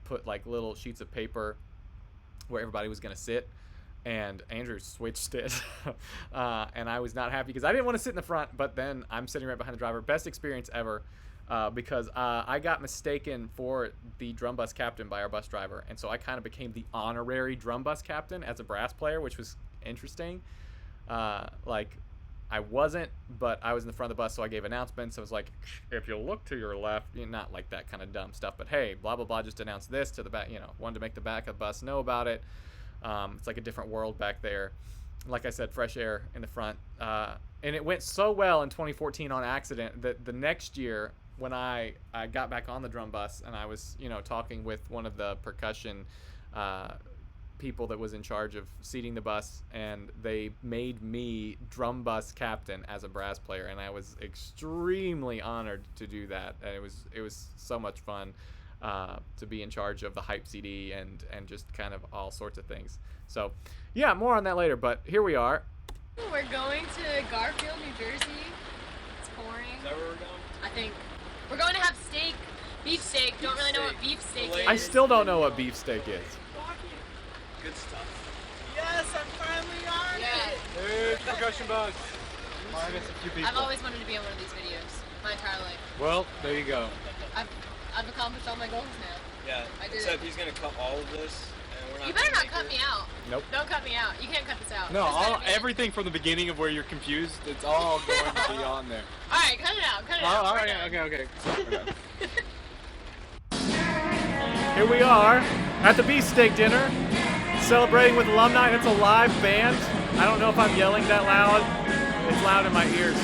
[SPEAKER 1] put like little sheets of paper where everybody was going to sit, and Andrew switched it. And I was not happy because I didn't want to sit in the front, but then I'm sitting right behind the driver. Best experience ever. Because I got mistaken for the drum bus captain by our bus driver, and so I kind of became the honorary drum bus captain as a brass player, which was interesting. Like, I wasn't, but I was in the front of the bus, so I gave announcements. I was like, if you look to your left, not like that kind of dumb stuff, but hey, blah, blah, blah, just announce this to the back, wanted to make the back of the bus know about it. It's like a different world back there. Like I said, fresh air in the front. And it went so well in 2014 on accident that the next year when I got back on the drum bus and I was, talking with one of the percussion people that was in charge of seating the bus, and they made me drum bus captain as a brass player, and I was extremely honored to do that. And it was so much fun to be in charge of the hype CD and just kind of all sorts of things. So yeah, more on that later, but here we are.
[SPEAKER 15] We're going to Garfield, New Jersey. It's pouring.
[SPEAKER 5] Is that where we're going?
[SPEAKER 15] I think we're going to have steak, beef steak. Don't really know what beef steak is.
[SPEAKER 1] I still don't know what beef steak is.
[SPEAKER 5] Good stuff.
[SPEAKER 8] Yes, I'm finally on it.
[SPEAKER 6] Hey, percussion bus. Minus a few people.
[SPEAKER 15] I've always wanted to be on one of these videos my entire life.
[SPEAKER 6] Well, there you go.
[SPEAKER 15] I've accomplished all my goals now.
[SPEAKER 5] Yeah.
[SPEAKER 15] I did
[SPEAKER 5] Except
[SPEAKER 15] it.
[SPEAKER 5] he's gonna cut all of this, and we're not.
[SPEAKER 15] You better
[SPEAKER 5] gonna
[SPEAKER 15] not cut me out.
[SPEAKER 1] Nope.
[SPEAKER 15] Don't cut me out. You can't cut this out.
[SPEAKER 6] No,
[SPEAKER 15] This better be it.
[SPEAKER 6] everything from the beginning of where you're confused, it's all going to be on there.
[SPEAKER 15] All right, cut it out. Cut it out.
[SPEAKER 6] All
[SPEAKER 15] We're
[SPEAKER 6] right,
[SPEAKER 15] done.
[SPEAKER 6] okay.
[SPEAKER 1] Here we are at the beefsteak dinner, celebrating with alumni. It's a live band. I don't know if I'm yelling that loud. It's loud in my ears.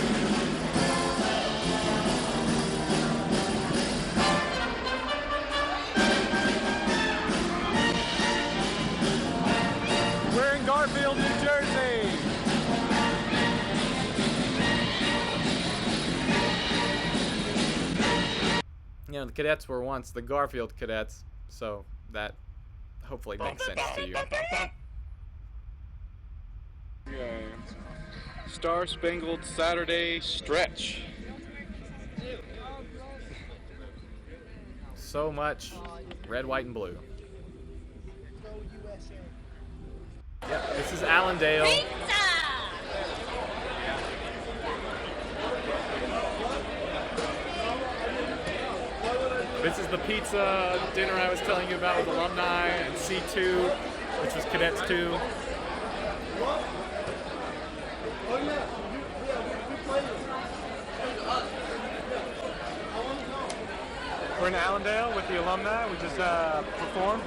[SPEAKER 6] We're in Garfield, New Jersey.
[SPEAKER 1] The Cadets were once the Garfield Cadets, so that hopefully makes sense to you.
[SPEAKER 6] Okay. Star Spangled Saturday stretch.
[SPEAKER 1] So much red, white, and blue. Yep, this is Allendale. This is the pizza dinner I was telling you about with alumni and C2, which was Cadets 2.
[SPEAKER 6] We're in Allendale with the alumni. We just performed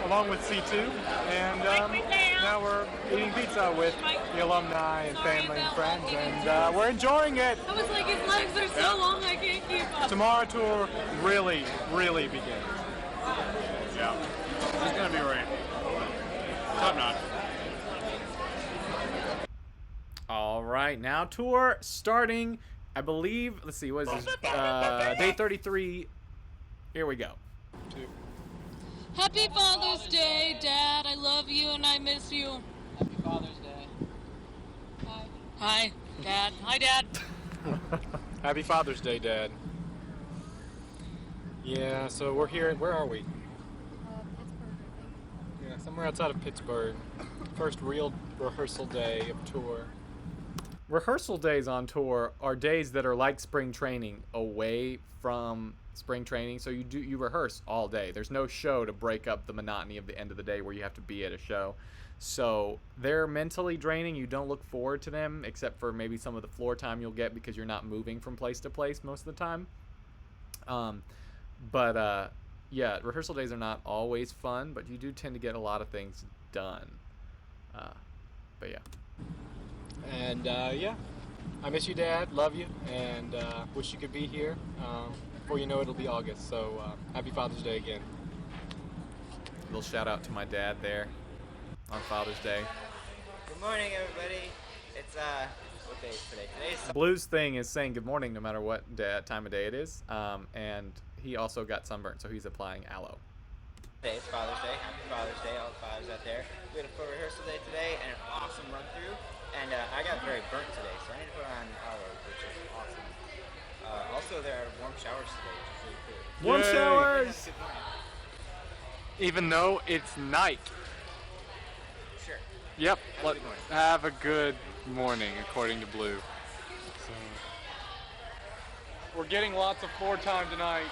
[SPEAKER 6] along with C2, and now we're eating pizza with the alumni and family and friends, and we're enjoying it.
[SPEAKER 15] I was like, his legs are so long, I can't keep up.
[SPEAKER 6] Tomorrow tour really begins.
[SPEAKER 2] Yeah. It's gonna be right. Top notch.
[SPEAKER 1] All right, now tour starting, I believe, let's see, what is this? Day 33. Here we go.
[SPEAKER 13] Happy Father's Day, Dad. I love you and I miss you.
[SPEAKER 12] Happy Father's Day.
[SPEAKER 13] Hi. Hi, Dad. Hi, Dad.
[SPEAKER 6] Happy Father's Day, Dad. Yeah, so we're here. Where are we? Yeah, somewhere outside of Pittsburgh. First real rehearsal day of tour.
[SPEAKER 1] Rehearsal days on tour are days that are like spring training, away from spring training. So you rehearse all day. There's no show to break up the monotony of the end of the day where you have to be at a show. So they're mentally draining. You don't look forward to them, except for maybe some of the floor time you'll get because you're not moving from place to place most of the time. Yeah, rehearsal days are not always fun, but you do tend to get a lot of things done. But yeah.
[SPEAKER 6] And yeah, I miss you, Dad. Love you, and wish you could be here. Before you know it, it'll be August. So happy Father's Day again.
[SPEAKER 1] Little shout out to my dad there on Father's Day.
[SPEAKER 12] Good morning, everybody. It's what day is today? Today's
[SPEAKER 1] Blue's thing is saying good morning no matter what time of day it is, and he also got sunburned, so he's applying aloe.
[SPEAKER 12] Today is Father's Day. Happy Father's Day, all the fathers out there. We had a full rehearsal day today and an awesome run through. And I got very burnt today, so I need to put on aloe, which is awesome. Also, there are warm showers today, which is really cool.
[SPEAKER 1] Warm
[SPEAKER 6] Yay.
[SPEAKER 1] showers!
[SPEAKER 6] Even though it's night.
[SPEAKER 12] Sure.
[SPEAKER 6] Yep. Have a good morning, according to Blue. So, we're getting lots of floor time tonight,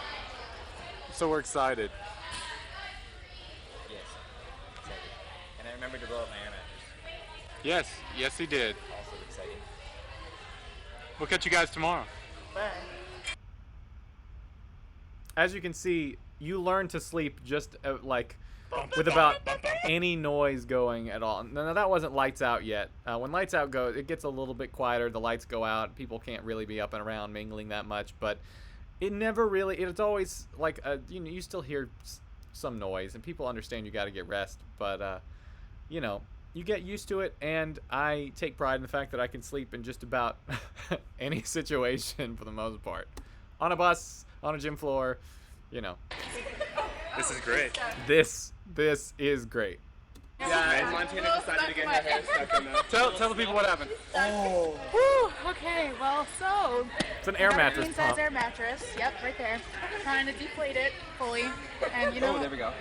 [SPEAKER 6] so we're excited.
[SPEAKER 12] Yes. Excited. And I remembered to blow up my air mattress.
[SPEAKER 6] Yes, he did.
[SPEAKER 12] Also exciting.
[SPEAKER 6] We'll catch you guys tomorrow.
[SPEAKER 12] Bye.
[SPEAKER 1] As you can see, you learn to sleep just like with about any noise going at all. No, that wasn't lights out yet. When lights out goes, it gets a little bit quieter. The lights go out. People can't really be up and around mingling that much, but it never really, it's always like, you still hear some noise, and people understand you got to get rest, but, you get used to it, and I take pride in the fact that I can sleep in just about any situation for the most part. On a bus, on a gym floor,
[SPEAKER 2] This is great.
[SPEAKER 1] This is great.
[SPEAKER 8] Yeah, Montana decided to get her hair stuck in the...
[SPEAKER 6] Tell the people what happened.
[SPEAKER 10] Oh. Whew, okay, well, so...
[SPEAKER 1] It's an air mattress
[SPEAKER 10] Queen size
[SPEAKER 1] pump.
[SPEAKER 10] air mattress. Yep, right there. Trying to deflate it fully. And
[SPEAKER 12] Oh, there we go.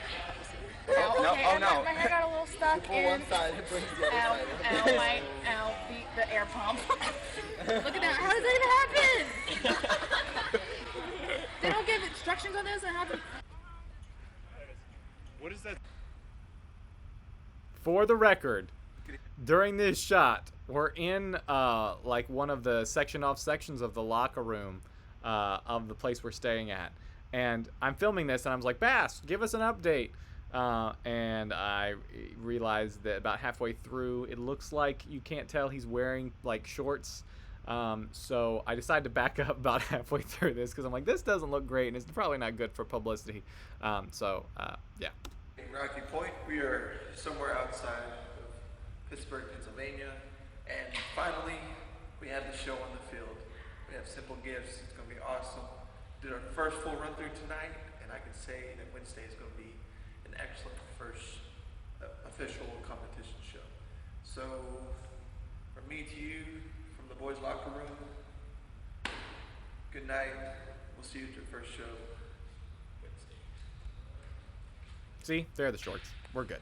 [SPEAKER 10] Ow,
[SPEAKER 12] No,
[SPEAKER 10] okay,
[SPEAKER 12] oh
[SPEAKER 10] and
[SPEAKER 12] no.
[SPEAKER 10] My hair got a little stuck
[SPEAKER 12] Pull
[SPEAKER 10] in...
[SPEAKER 12] one side, it brings the other
[SPEAKER 10] Ow,
[SPEAKER 12] side.
[SPEAKER 10] ow, the air pump. Look at that. How does that even happen? They don't give instructions on this on how to...
[SPEAKER 2] What is that?
[SPEAKER 1] For the record, during this shot, we're in like one of the section-off sections of the locker room of the place we're staying at, and I'm filming this, and I was like, Bass, give us an update. And I realized that about halfway through, it looks like you can't tell he's wearing like shorts. So I decided to back up about halfway through this because I'm like, this doesn't look great, and it's probably not good for publicity. Yeah.
[SPEAKER 16] In Rocky Point, we are somewhere outside of Pittsburgh, Pennsylvania, and finally, we have the show on the field. We have simple gifts. It's going to be awesome. Did our first full run through tonight, and I can say that Wednesday is going to be an excellent first official competition show. So, from me to you, from the boys' locker room, good night. We'll see you at your first show Wednesday.
[SPEAKER 1] See, there are the shorts. We're good.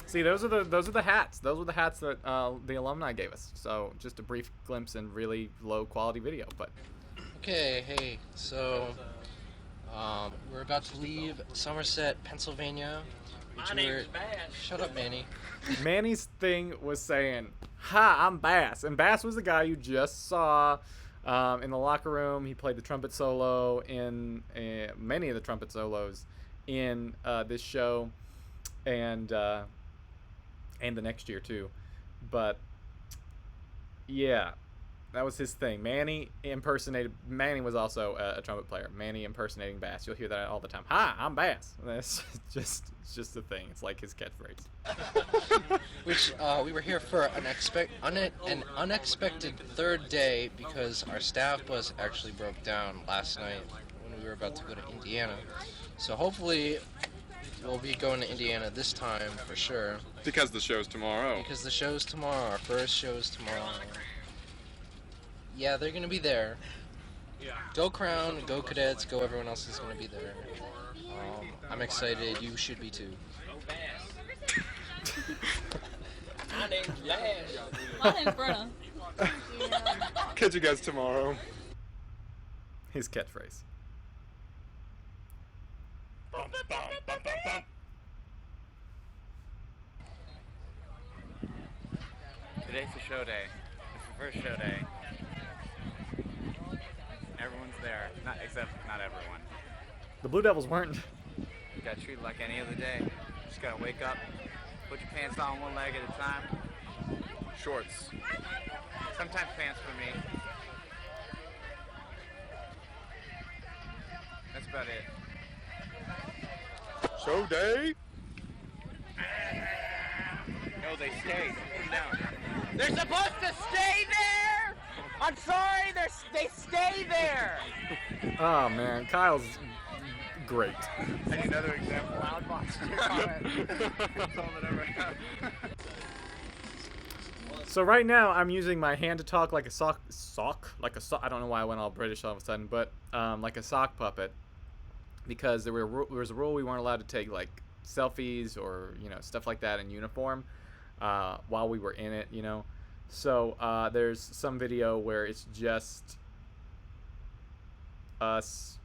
[SPEAKER 1] See, those are the hats. Those were the hats that the alumni gave us. So just a brief glimpse in really low quality video, but.
[SPEAKER 17] Okay, hey, so we're about to leave Somerset, Pennsylvania. Shut up, Manny.
[SPEAKER 1] Manny's thing was saying, "Ha, I'm Bass," and Bass was the guy you just saw in the locker room. He played the trumpet solo in many of the trumpet solos in this show, and the next year too. But yeah, that was his thing. Manny was also a trumpet player. Manny impersonating Bass. You'll hear that all the time. Hi, I'm Bass. That's it's just a thing. It's like his catchphrase.
[SPEAKER 17] Which we were here for an unexpected third day because our staff bus actually broke down last night when we were about to go to Indiana. So hopefully we'll be going to Indiana this time for sure.
[SPEAKER 6] Because the show's tomorrow.
[SPEAKER 17] Because the show's tomorrow. Our first show's tomorrow. Yeah, they're gonna be there.
[SPEAKER 6] Yeah.
[SPEAKER 17] Go Crown, go Cadets, go everyone else is gonna be there. I'm excited. You should be too.
[SPEAKER 7] My name's Lash. My name's Brenna.
[SPEAKER 6] Catch you guys tomorrow.
[SPEAKER 1] His catchphrase.
[SPEAKER 2] Today's the show day. It's the first show day. Everyone's there, except not everyone.
[SPEAKER 1] The Blue Devils weren't.
[SPEAKER 2] You gotta treat it like any other day. Just gotta wake up, put your pants on one leg at a time. Shorts. Sometimes pants for me. That's about it.
[SPEAKER 6] Show day.
[SPEAKER 2] No, they stay. Put 'em down.
[SPEAKER 12] They're supposed to stay there! I'm sorry, they stay there!
[SPEAKER 1] Oh man, Kyle's great.
[SPEAKER 2] I need another example. Loud box.
[SPEAKER 1] So right now I'm using my hand to talk like a sock. I don't know why I went all British all of a sudden, but like a sock puppet, because there was a rule we weren't allowed to take like selfies or stuff like that in uniform while we were in it, So there's some video where it's just us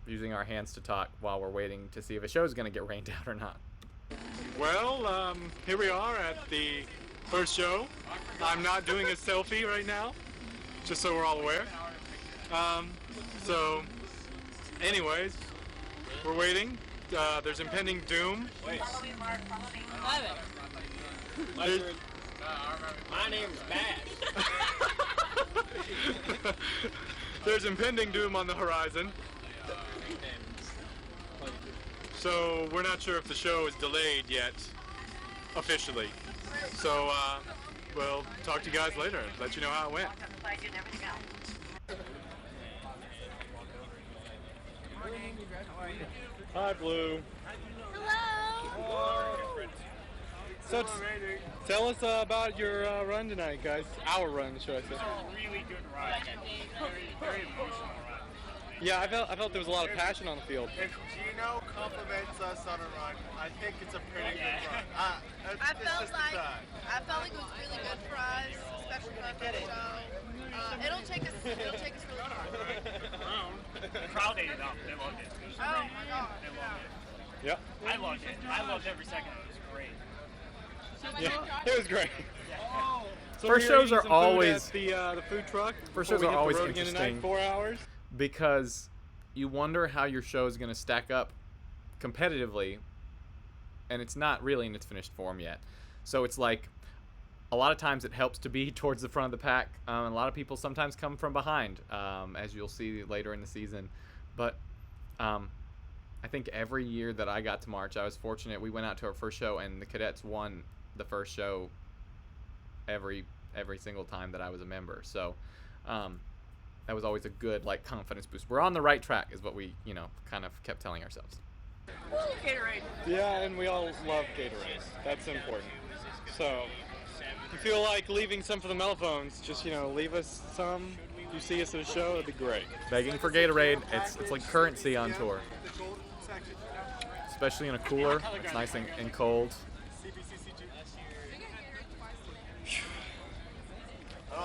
[SPEAKER 1] using our hands to talk while we're waiting to see if a show's gonna get rained out or not.
[SPEAKER 6] Well, here we are at the first show. I'm not doing a selfie right now. just so we're all aware. So, anyways, we're waiting. There's impending doom.
[SPEAKER 7] My name's Bash.
[SPEAKER 6] There's impending doom on the horizon. So we're not sure if the show is delayed yet, officially. So we'll talk to you guys later and let you know how it went. Hi, Blue.
[SPEAKER 15] Hello.
[SPEAKER 6] So tell us about your run tonight, guys. Our run, should I say?
[SPEAKER 7] It's a really good run. Very emotional run.
[SPEAKER 6] Yeah, I felt there was a lot of passion on the field.
[SPEAKER 8] If Gino compliments us on a run, I think it's a pretty good run.
[SPEAKER 13] I felt like it was really good for us, especially for the show. It'll take us really far.
[SPEAKER 7] The crowd ate it up. They loved it.
[SPEAKER 13] Oh my god.
[SPEAKER 7] They loved it.
[SPEAKER 6] Yep.
[SPEAKER 7] I loved it. I loved every second. It was great.
[SPEAKER 6] Yeah, it was great. So
[SPEAKER 1] First shows are always
[SPEAKER 6] the food truck.
[SPEAKER 1] First shows are always
[SPEAKER 6] interesting.
[SPEAKER 1] interesting.
[SPEAKER 6] 4 hours.
[SPEAKER 1] Because you wonder how your show is going to stack up competitively, and it's not really in its finished form yet. So it's like a lot of times it helps to be towards the front of the pack. A lot of people sometimes come from behind, as you'll see later in the season. But I think every year that I got to march, I was fortunate. We went out to our first show, and the Cadets won the first show every single time that I was a member. So that was always a good confidence boost. We're on the right track, is what we kind of kept telling ourselves.
[SPEAKER 13] Gatorade.
[SPEAKER 6] Yeah, and we all love Gatorade. That's important. So if you feel like leaving some for the Mellophones, just leave us some. If you see us at a show, it'd be great.
[SPEAKER 1] Begging for Gatorade, it's like currency on tour. Especially in a cooler, it's nice and cold.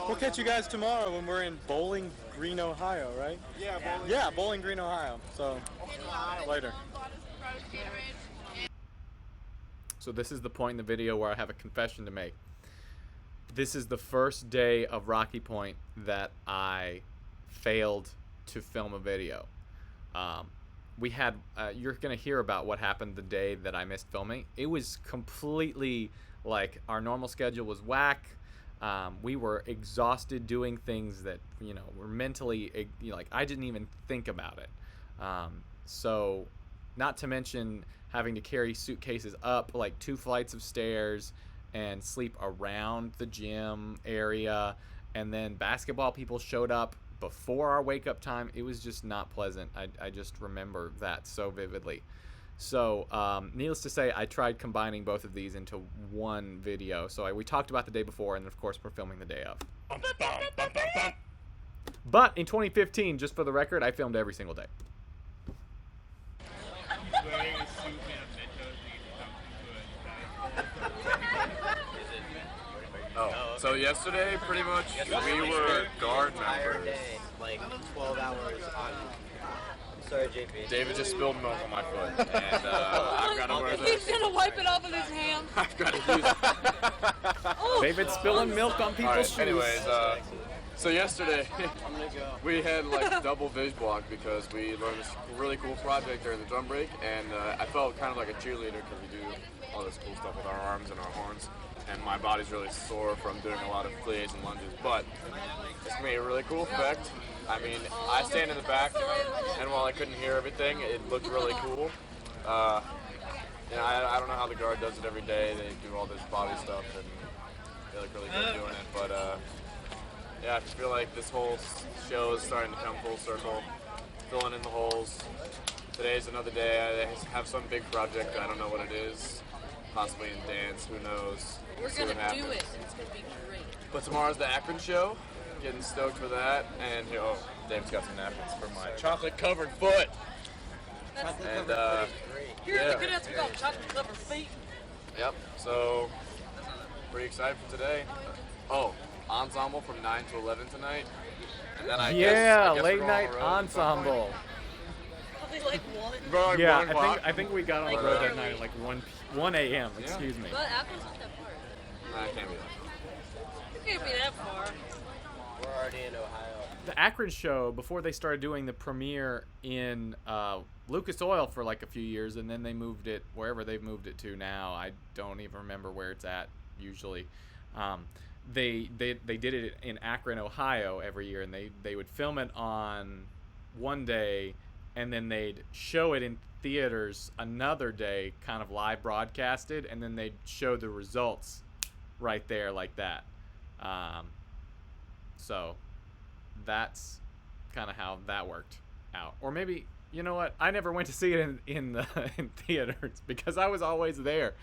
[SPEAKER 6] We'll catch you guys tomorrow when we're in Bowling Green, Ohio, right? Yeah, Bowling Green, Ohio. So, later.
[SPEAKER 1] So this is the point in the video where I have a confession to make. This is the first day of Rocky Point that I failed to film a video. We had, you're going to hear about what happened the day that I missed filming. It was completely our normal schedule was whack. We were exhausted doing things that, were mentally, I didn't even think about it. So not to mention having to carry suitcases up 2 flights of stairs and sleep around the gym area. And then basketball people showed up before our wake up time. It was just not pleasant. I just remember that so vividly. So needless to say, I tried combining both of these into one video. So we talked about the day before, and of course we're filming the day of. But in 2015, just for the record, I filmed every single day.
[SPEAKER 18] Oh, so yesterday, pretty much, we were guard members.
[SPEAKER 11] Day, 12 hours on. Sorry, JP.
[SPEAKER 18] David just spilled milk on my foot, and I've got to wear this.
[SPEAKER 15] He's gonna wipe it off with his hand.
[SPEAKER 18] I've got to use it.
[SPEAKER 1] David's spilling milk on people's shoes.
[SPEAKER 18] Anyways, so yesterday, we had double Viz block because we learned this really cool project during the drum break, and I felt kind of like a cheerleader because we do all this cool stuff with our arms and our horns, and my body's really sore from doing a lot of plies and lunges, but it's made a really cool effect. I mean, I stand in the back, and while I couldn't hear everything, it looked really cool. I don't know how the guard does it every day. They do all this body stuff, and they look really good doing it. But yeah, I just feel like this whole show is starting to come full circle, filling in the holes. Today's another day. I have some big project. I don't know what it is. Possibly in dance. Who knows?
[SPEAKER 15] We're gonna do it. It's gonna be great.
[SPEAKER 18] But tomorrow's the Akron show. Getting stoked for that, and Dave's got some napkins for my chocolate-covered foot. And
[SPEAKER 15] Here at the Cadets, we got chocolate-covered feet.
[SPEAKER 18] Yep. So pretty excited for today. Oh, ensemble from 9 to 11 tonight. And then I guess
[SPEAKER 1] late
[SPEAKER 18] we're
[SPEAKER 1] night
[SPEAKER 18] on the road
[SPEAKER 1] ensemble.
[SPEAKER 18] Bro,
[SPEAKER 1] yeah, I think we got on the road that night at 1 a.m. Excuse me.
[SPEAKER 15] But Akron's not that far.
[SPEAKER 18] I can't be that.
[SPEAKER 15] You can't be that far.
[SPEAKER 12] already in Ohio.
[SPEAKER 1] The Akron show, before they started doing the premiere in Lucas Oil for like a few years, and then they moved it wherever they've moved it to now. I don't even remember where it's at usually. They did it in Akron, Ohio every year, and they would film it on one day, and then they'd show it in theaters another day, kind of live broadcasted, and then they'd show the results right there like that. So that's kind of how that worked out. Or maybe, you know what? I never went to see it in theaters because I was always there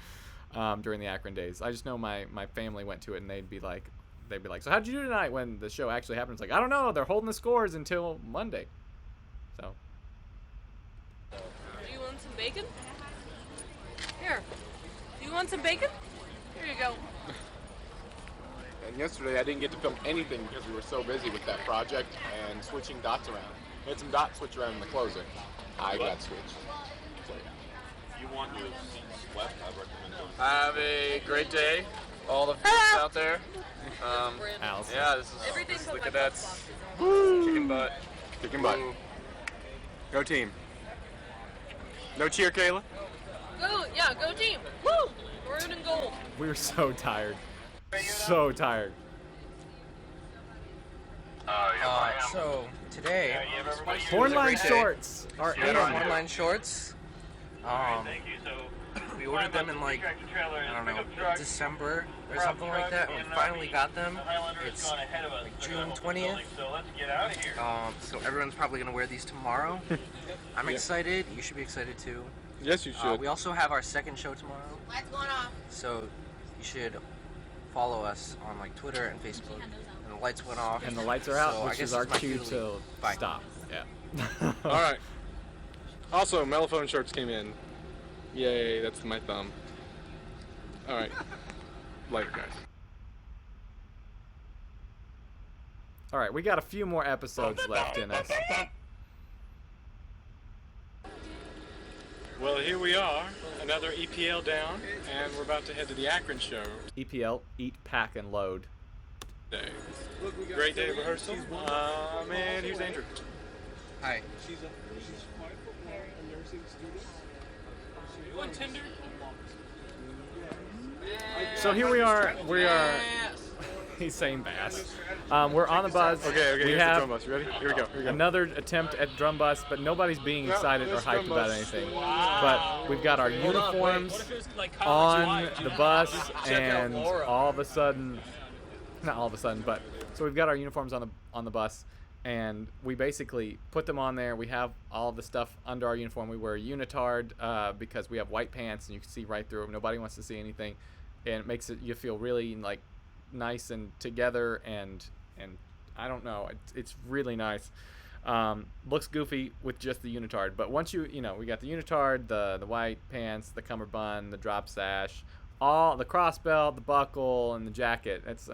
[SPEAKER 1] during the Akron days. I just know my family went to it, and they'd be like, so how'd you do tonight when the show actually happened? It's like, I don't know. They're holding the scores until Monday. So.
[SPEAKER 13] Do you want some bacon? Here. Do you want some bacon? Here you go.
[SPEAKER 18] And yesterday I didn't get to film anything because we were so busy with that project and switching dots around. We had some dots switch around in the closing. I got switched. So, yeah.
[SPEAKER 7] If you want your seats swept, I recommend doing
[SPEAKER 18] Have a great day, all the folks out there. Yeah, this is the Cadets. Kicking butt. Kicking butt. Go team. No cheer, Kayla?
[SPEAKER 13] Go team. Woo! Maroon and gold.
[SPEAKER 1] We were so tired. So tired.
[SPEAKER 17] So today,
[SPEAKER 1] Hornline shorts are in.
[SPEAKER 17] Hornline shorts. We ordered them in like, I don't know, December or something like that, and we finally got them. It's like June 20th. So everyone's probably gonna wear these tomorrow. I'm excited. You should be excited too.
[SPEAKER 18] Yes, you should.
[SPEAKER 17] We also have our second show tomorrow.
[SPEAKER 15] Lights going off.
[SPEAKER 17] So you should follow us on like Twitter and Facebook. And the lights went off.
[SPEAKER 1] And the lights are out,
[SPEAKER 17] so
[SPEAKER 1] which is our cue to stop. Yeah.
[SPEAKER 18] All right. Also, Mellophone shirts came in. Yay, that's my thumb. All right. Later, guys.
[SPEAKER 1] All right, we got a few more episodes left in us.
[SPEAKER 6] Well, here we are, another EPL down, and we're about to head to the Akron show.
[SPEAKER 1] EPL, eat, pack, and load.
[SPEAKER 6] Day. Great day of rehearsal. And here's Andrew.
[SPEAKER 17] Hi.
[SPEAKER 8] She's a nursing student.
[SPEAKER 6] You want Tinder?
[SPEAKER 1] So here we are. He's saying bass. We're on the bus.
[SPEAKER 18] Okay,
[SPEAKER 1] we
[SPEAKER 18] here's
[SPEAKER 1] have
[SPEAKER 18] the drum bus. You ready? Here we go.
[SPEAKER 1] Another attempt at drum bus, but nobody's being excited or hyped about anything. But we've got our uniforms on the bus, and all of a sudden, not all of a sudden, but so we've got our uniforms on the bus, and we basically put them on there. We have all the stuff under our uniform. We wear a unitard because we have white pants, and you can see right through them. Nobody wants to see anything, and it makes you feel really like nice and together, and I don't know, it's really nice. Looks goofy with just the unitard, but once we got the unitard, the white pants, the cummerbund, the drop sash, all the cross belt, the buckle, and the jacket. It's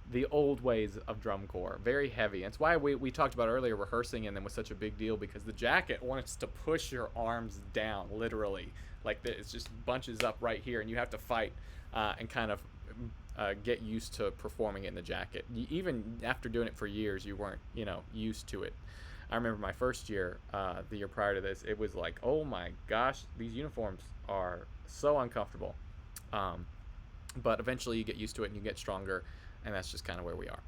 [SPEAKER 1] the old ways of drum corps, very heavy. That's why we talked about earlier rehearsing, and then was such a big deal, because the jacket wants to push your arms down, literally, like this. It just bunches up right here, and you have to fight and kind of get used to performing it in the jacket. Even after doing it for years, you weren't, used to it. I remember my first year, the year prior to this, it was like, oh my gosh, these uniforms are so uncomfortable. But eventually you get used to it and you get stronger, and that's just kind of where we are.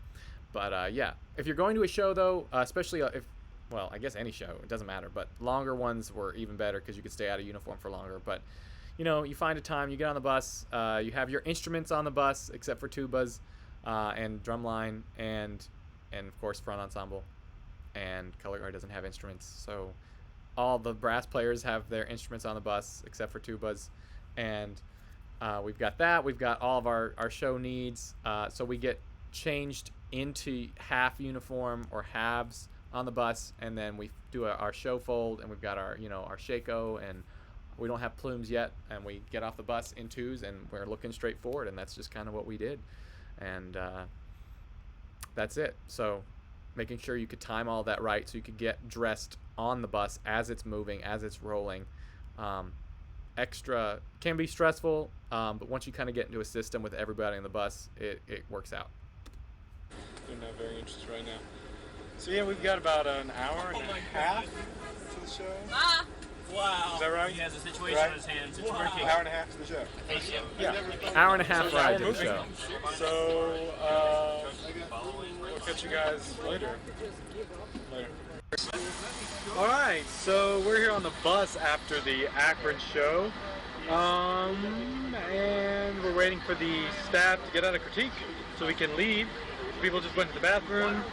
[SPEAKER 1] But yeah, if you're going to a show though, especially I guess any show, it doesn't matter, but longer ones were even better because you could stay out of uniform for longer. But you find a time, you get on the bus, you have your instruments on the bus, except for tubas and drumline, and of course front ensemble. And color guard doesn't have instruments, so all the brass players have their instruments on the bus, except for tubas. And we've got that. We've got all of our show needs. So we get changed into half uniform or halves on the bus, and then we do our show fold, and we've got our our shako, and we don't have plumes yet, and we get off the bus in twos, and we're looking straight forward, and that's just kind of what we did. And that's it. So making sure you could time all that right so you could get dressed on the bus as it's moving, as it's rolling. Extra can be stressful, but once you kind of get into a system with everybody on the bus, it works out.
[SPEAKER 6] They're not very interested right now. So yeah, we've got about an hour and a half to the show.
[SPEAKER 15] Ah!
[SPEAKER 6] Wow. Is that right?
[SPEAKER 7] He has a situation
[SPEAKER 6] right?
[SPEAKER 7] on his hands. It's working.
[SPEAKER 6] Hour and a half to the show.
[SPEAKER 1] Yeah. Hour and a half ride to the show.
[SPEAKER 6] So, we'll catch you guys later. Alright, so we're here on the bus after the Akron show. And we're waiting for the staff to get out of critique so we can leave. People just went to the bathroom.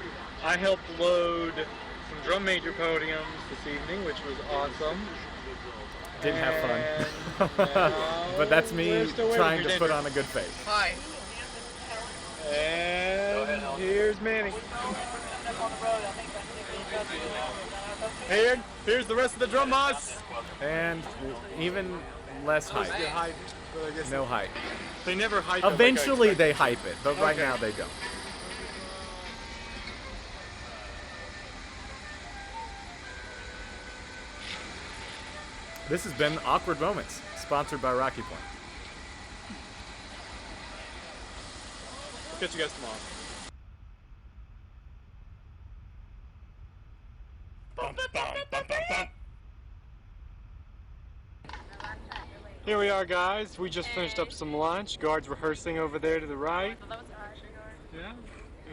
[SPEAKER 6] I helped load some drum major podiums this evening, which was awesome.
[SPEAKER 1] Didn't have fun. But that's me trying to put on a good face.
[SPEAKER 12] Hi.
[SPEAKER 6] And here's Manny. Here's the rest of the drum bus.
[SPEAKER 1] And even less hype. No hype.
[SPEAKER 6] They never hype it.
[SPEAKER 1] Eventually they hype it, but right now they don't. This has been Awkward Moments, sponsored by Rocky Point.
[SPEAKER 6] Catch you guys tomorrow. Here we are, guys. We just finished up some lunch. Guards rehearsing over there to the right. Yeah.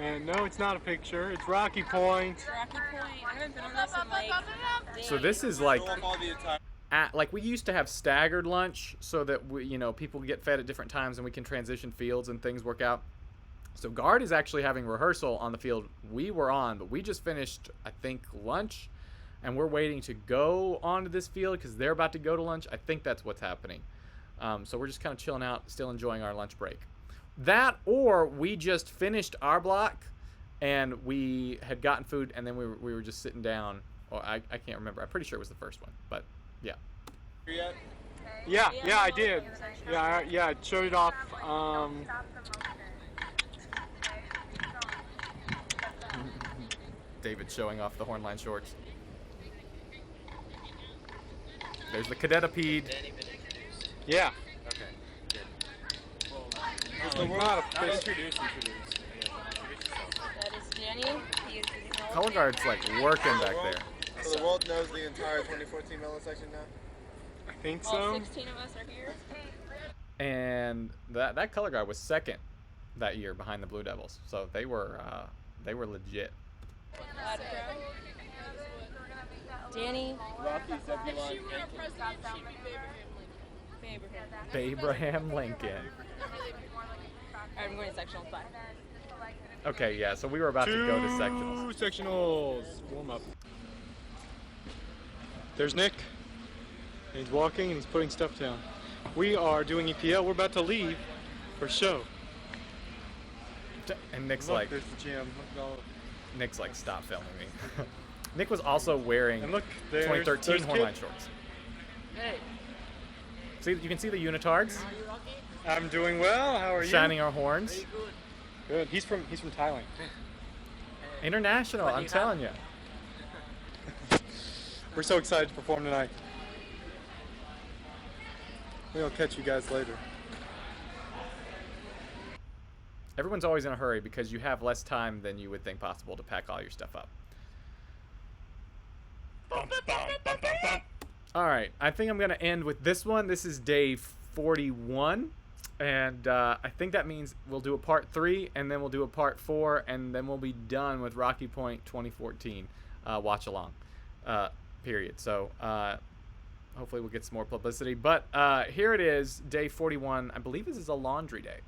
[SPEAKER 6] And no, it's not a picture. It's Rocky Point.
[SPEAKER 15] Rocky Point. I haven't been on this in like.
[SPEAKER 1] So this is like we used to have staggered lunch so that people get fed at different times and we can transition fields and things work out. So Guard is actually having rehearsal on the field we were on, but we just finished, I think, lunch, and we're waiting to go onto this field because they're about to go to lunch. I think that's what's happening. So we're just kind of chilling out, still enjoying our lunch break. That, or we just finished our block and we had gotten food and then we were just sitting down. Well, I can't remember. I'm pretty sure it was the first one, but yeah.
[SPEAKER 6] Yeah, I did. Yeah, I showed it off.
[SPEAKER 1] David showing off the hornline shorts. There's the cadetipede.
[SPEAKER 6] Yeah.
[SPEAKER 11] Okay.
[SPEAKER 6] Good. We're not
[SPEAKER 8] Introduce.
[SPEAKER 15] That is Jenny. He is the
[SPEAKER 1] Color Guard's like working back there.
[SPEAKER 16] So the world knows the entire 2014 Mellow section now?
[SPEAKER 6] I think
[SPEAKER 15] All
[SPEAKER 6] so.
[SPEAKER 15] 16 of us are here.
[SPEAKER 1] And that Color Guard was second that year behind the Blue Devils. So they were legit.
[SPEAKER 15] Danny.
[SPEAKER 8] Rocky, Zebulon,
[SPEAKER 10] If she were a president, she'd be
[SPEAKER 1] Abraham Lincoln.
[SPEAKER 15] Alright, I'm going to sectional 5.
[SPEAKER 1] Okay, yeah, so we were about to go to sectionals.
[SPEAKER 6] Sectionals. Warm up. There's Nick. He's walking and he's putting stuff down. We are doing EPL. We're about to leave for show.
[SPEAKER 1] And Nick's
[SPEAKER 6] Look,
[SPEAKER 1] like,
[SPEAKER 6] there's the gym.
[SPEAKER 1] Nick's like, stop filming me. Nick was also wearing
[SPEAKER 6] And look, there's
[SPEAKER 1] 2013
[SPEAKER 6] Kid.
[SPEAKER 1] Hornline shorts. Hey. See, you can see the unitards.
[SPEAKER 6] I'm doing well. How are you?
[SPEAKER 1] Shining our horns.
[SPEAKER 6] Good. He's from Thailand.
[SPEAKER 1] International, I'm telling you.
[SPEAKER 6] We're so excited to perform tonight. We'll catch you guys later.
[SPEAKER 1] Everyone's always in a hurry because you have less time than you would think possible to pack all your stuff up. All right, I think I'm going to end with this one. This is day 41, and I think that means we'll do a part 3, and then we'll do a part 4, and then we'll be done with Rocky Point 2014 watch along period. So hopefully we'll get some more publicity. But here it is, day 41. I believe this is a laundry day,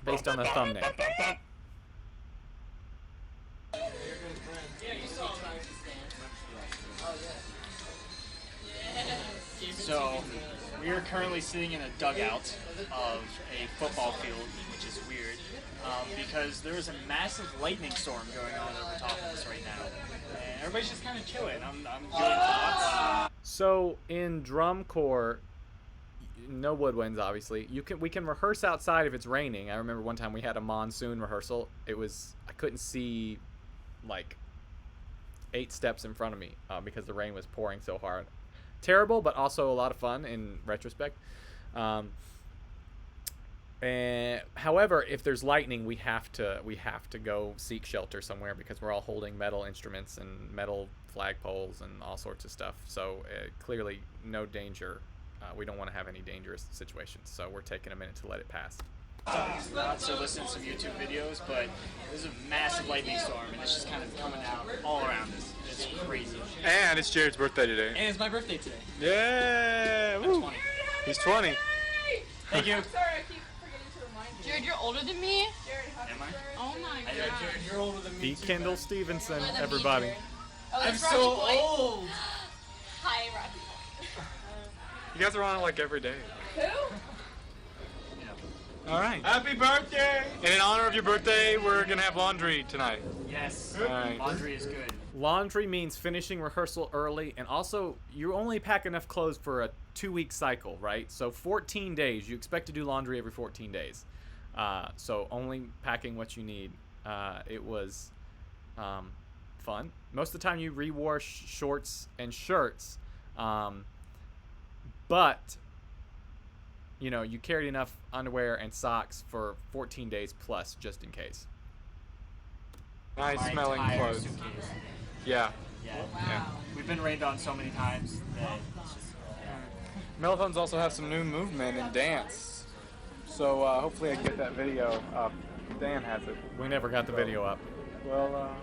[SPEAKER 1] based on the thumbnail.
[SPEAKER 7] So, we are currently sitting in a dugout of a football field, which is weird, because there is a massive lightning storm going on over top of us right now. And everybody's just kind of chilling. I'm doing thoughts.
[SPEAKER 1] So in drum corps, no woodwinds, obviously. We can rehearse outside if it's raining. I remember one time we had a monsoon rehearsal. I couldn't see like 8 steps in front of me because the rain was pouring so hard. Terrible, but also a lot of fun in retrospect. And however, if there's lightning, we have to go seek shelter somewhere because we're all holding metal instruments and metal flagpoles and all sorts of stuff. So clearly, no danger. We don't want to have any dangerous situations. So we're taking a minute to let it pass.
[SPEAKER 7] Not to listen to some YouTube videos, but there's a massive lightning storm, and it's just kind of coming out all around us. It's crazy.
[SPEAKER 6] And it's Jared's birthday today.
[SPEAKER 7] And it's my birthday today.
[SPEAKER 6] Yeah!
[SPEAKER 7] I'm
[SPEAKER 6] Woo.
[SPEAKER 7] 20.
[SPEAKER 6] He's 20.
[SPEAKER 7] Thank you.
[SPEAKER 10] I'm sorry, I keep forgetting to remind you.
[SPEAKER 13] Jared, you're older than me?
[SPEAKER 10] Jared, happy
[SPEAKER 7] Am I?
[SPEAKER 10] birthday.
[SPEAKER 13] Oh my god.
[SPEAKER 7] Jared, you're older than me.
[SPEAKER 1] Beat Kendall Stevenson,
[SPEAKER 13] Older than me,
[SPEAKER 1] everybody.
[SPEAKER 13] Jared. Oh,
[SPEAKER 7] I'm
[SPEAKER 13] that's
[SPEAKER 7] so
[SPEAKER 13] Rocky Boy.
[SPEAKER 7] old.
[SPEAKER 13] Hi, Rocky.
[SPEAKER 6] You guys are on it like every day.
[SPEAKER 10] Who?
[SPEAKER 6] All right.
[SPEAKER 7] Happy birthday!
[SPEAKER 6] And in honor of your birthday, we're going to have laundry tonight.
[SPEAKER 7] Yes.
[SPEAKER 6] All right.
[SPEAKER 7] Laundry is good.
[SPEAKER 1] Laundry means finishing rehearsal early, and also you only pack enough clothes for a 2-week cycle, right? So 14 days. You expect to do laundry every 14 days. So only packing what you need. It was fun. Most of the time you re-wore shorts and shirts, but you know, you carried enough underwear and socks for 14 days plus, just in case.
[SPEAKER 6] Nice
[SPEAKER 7] My
[SPEAKER 6] smelling
[SPEAKER 7] entire
[SPEAKER 6] clothes.
[SPEAKER 7] suitcase.
[SPEAKER 6] Yeah.
[SPEAKER 7] Yeah.
[SPEAKER 6] Yeah.
[SPEAKER 7] We've been rained on so many times that it's just,
[SPEAKER 6] Melatones also have some new movement and dance. So hopefully I can get that video up. Dan has it.
[SPEAKER 1] We never got the video up.
[SPEAKER 6] Well,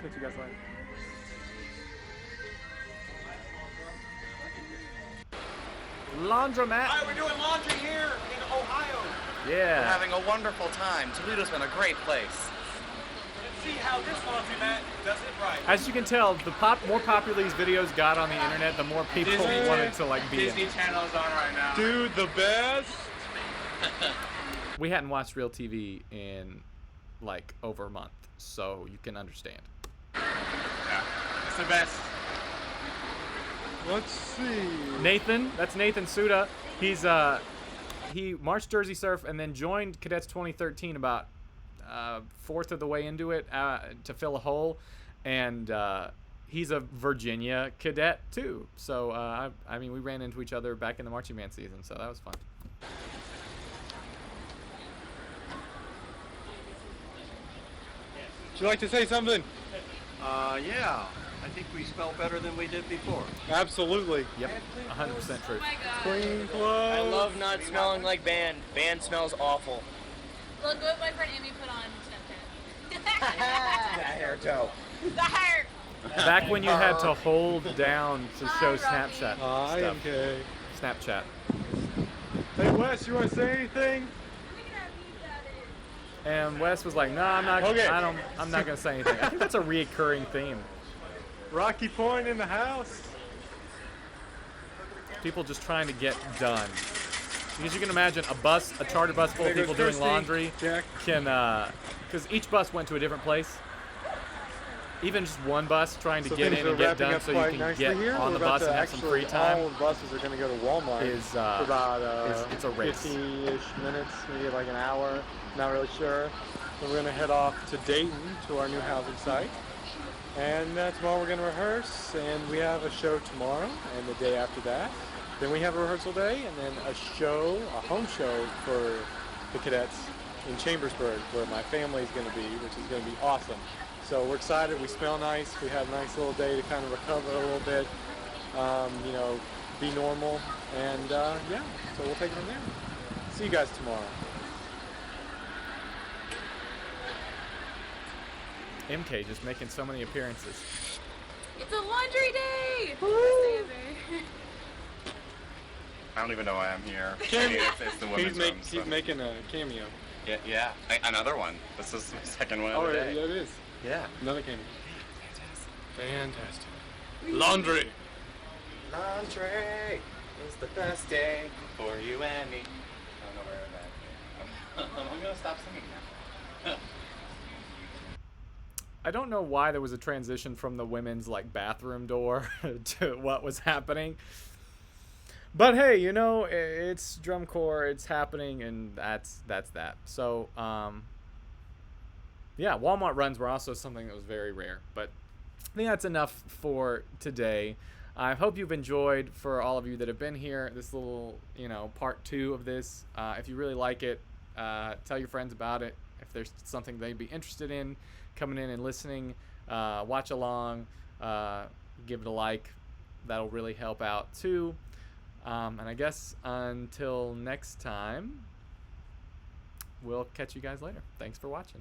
[SPEAKER 6] catch you guys later.
[SPEAKER 1] Laundromat.
[SPEAKER 4] Hi, we're doing laundry here in Ohio.
[SPEAKER 1] Yeah.
[SPEAKER 12] We're having a wonderful time. Toledo's been a great place.
[SPEAKER 4] See how this laundromat does it right.
[SPEAKER 1] As you can tell, the more popular these videos got on the internet, the more people
[SPEAKER 4] Disney-
[SPEAKER 1] wanted to like be
[SPEAKER 4] Disney
[SPEAKER 1] in.
[SPEAKER 4] Channel is on right now.
[SPEAKER 6] Dude, the best.
[SPEAKER 1] We hadn't watched real TV in like over a month, so you can understand.
[SPEAKER 4] Yeah, it's the best.
[SPEAKER 6] Let's see.
[SPEAKER 1] Nathan, that's Nathan Suda. He's he marched Jersey Surf and then joined Cadets 2013 about fourth of the way into it to fill a hole, and he's a Virginia cadet too. So I mean, we ran into each other back in the marching band season, so that was fun.
[SPEAKER 6] Would you like to say something?
[SPEAKER 19] Yeah. I think we smell better than we did before.
[SPEAKER 6] Absolutely.
[SPEAKER 1] Yep. 100% true.
[SPEAKER 13] Oh my god.
[SPEAKER 6] Clean clothes.
[SPEAKER 12] I love not smelling like Band. Band smells awful.
[SPEAKER 13] Look what my friend Amy put on Snapchat.
[SPEAKER 9] That hair toe.
[SPEAKER 13] The hair.
[SPEAKER 1] Back when you had to hold down to show Snapchat
[SPEAKER 6] Hi,
[SPEAKER 1] stuff.
[SPEAKER 6] MK.
[SPEAKER 1] Snapchat.
[SPEAKER 6] Hey, Wes, you want to say anything?
[SPEAKER 1] And Wes was like, "No, I'm not.
[SPEAKER 6] Okay.
[SPEAKER 1] I'm not gonna say anything." I think that's a reoccurring theme.
[SPEAKER 6] Rocky Point in the house.
[SPEAKER 1] People just trying to get done. Because you can imagine a charter bus full of
[SPEAKER 6] There goes
[SPEAKER 1] people doing
[SPEAKER 6] Kirsty,
[SPEAKER 1] laundry
[SPEAKER 6] Jack.
[SPEAKER 1] can, because each bus went to a different place. Even just one bus trying to
[SPEAKER 6] So
[SPEAKER 1] get
[SPEAKER 6] things
[SPEAKER 1] in
[SPEAKER 6] are
[SPEAKER 1] and get
[SPEAKER 6] wrapping
[SPEAKER 1] done
[SPEAKER 6] up
[SPEAKER 1] so you
[SPEAKER 6] quite
[SPEAKER 1] can
[SPEAKER 6] nicely
[SPEAKER 1] get
[SPEAKER 6] here.
[SPEAKER 1] on the
[SPEAKER 6] We're about
[SPEAKER 1] bus
[SPEAKER 6] to
[SPEAKER 1] and have some free
[SPEAKER 6] actually-
[SPEAKER 1] time
[SPEAKER 6] All the buses are going to go to Walmart
[SPEAKER 1] is
[SPEAKER 6] for about
[SPEAKER 1] it's a race.
[SPEAKER 6] 50-ish minutes, maybe like an hour. Not really sure. Then we're going to head off to Dayton to our new housing site. And tomorrow we're going to rehearse, and we have a show tomorrow and the day after that. Then we have a rehearsal day, and then a home show for the cadets in Chambersburg, where my family is going to be, which is going to be awesome. So we're excited. We smell nice. We had a nice little day to kind of recover a little bit, you know, be normal, and yeah. So we'll take it from there. See you guys tomorrow.
[SPEAKER 1] MK just making so many appearances.
[SPEAKER 13] It's a laundry day.
[SPEAKER 20] I don't even know why I'm here.
[SPEAKER 6] Cameo.
[SPEAKER 20] It's the women's room.
[SPEAKER 6] He's making a cameo.
[SPEAKER 20] Yeah. Another one. This is my second one
[SPEAKER 6] Oh,
[SPEAKER 20] of the
[SPEAKER 6] yeah,
[SPEAKER 20] day.
[SPEAKER 6] it is.
[SPEAKER 20] Yeah.
[SPEAKER 6] Another cameo. Fantastic. Laundry.
[SPEAKER 20] Laundry is the best day for you and me. I don't know where that. I'm gonna stop singing now.
[SPEAKER 1] I don't know why there was a transition from the women's like bathroom door to what was happening. But hey, you know, it's drum corps, it's happening, and that's that. So, yeah, Walmart runs were also something that was very rare. But I think that's enough for today. I hope you've enjoyed, for all of you that have been here, this little, part 2 of this. If you really like it, tell your friends about it. If there's something they'd be interested in coming in and listening, watch along, give it a like. That'll really help out too. And I guess until next time, we'll catch you guys later. Thanks for watching.